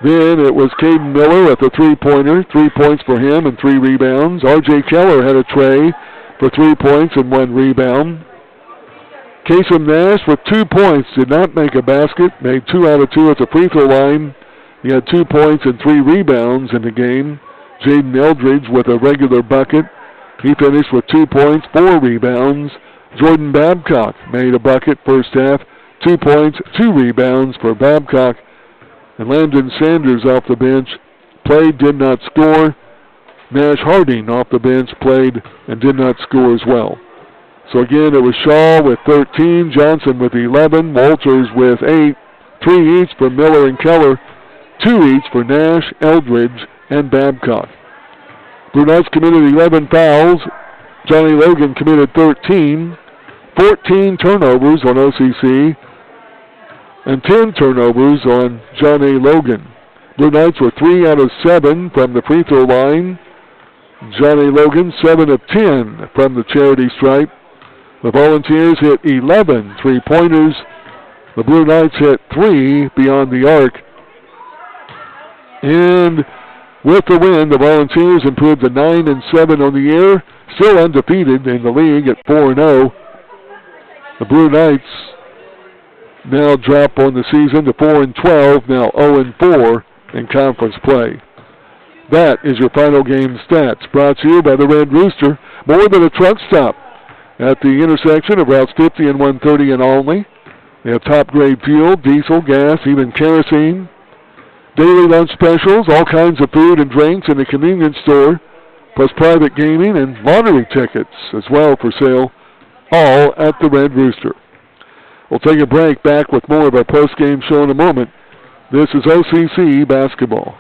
Then it was Caden Miller with a 3-pointer, 3 points for him and 3 rebounds. R.J. Keller had a tray for 3 points and 1 rebound. Kasem Nash with 2 points, did not make a basket, made 2 out of 2 at the free throw line. He had 2 points and 3 rebounds in the game. Jaden Eldridge with a regular bucket. He finished with 2 points, 4 rebounds. Jordan Babcock made a bucket first half, 2 points, 2 rebounds for Babcock. And Landon Sanders off the bench played, did not score. Nash Harding off the bench played and did not score as well. So again, it was Shaw with 13, Johnson with 11, Walters with 8, 3 each for Miller and Keller, 2 each for Nash, Eldridge, and Babcock. Blue Knights committed 11 fouls. Johnny Logan committed 13, 14 turnovers on OCC, and 10 turnovers on Johnny Logan. Blue Knights were 3 out of 7 from the free throw line. Johnny Logan 7 of 10 from the charity stripe. The Volunteers hit 11 3-pointers. The Blue Knights hit 3 beyond the arc. And with the win, the Volunteers improved to 9-7 on the year, still undefeated in the league at 4-0. The Blue Knights now drop on the season to 4-12, now 0-4 in conference play. That is your final game stats, brought to you by the Red Rooster. More than a truck stop at the intersection of routes 50 and 130 in Olney. They have top-grade fuel, diesel, gas, even kerosene. Daily lunch specials, all kinds of food and drinks in the convenience store, plus private gaming and lottery tickets as well for sale, all at the Red Rooster. We'll take a break, back with more of our post-game show in a moment. This is OCC basketball.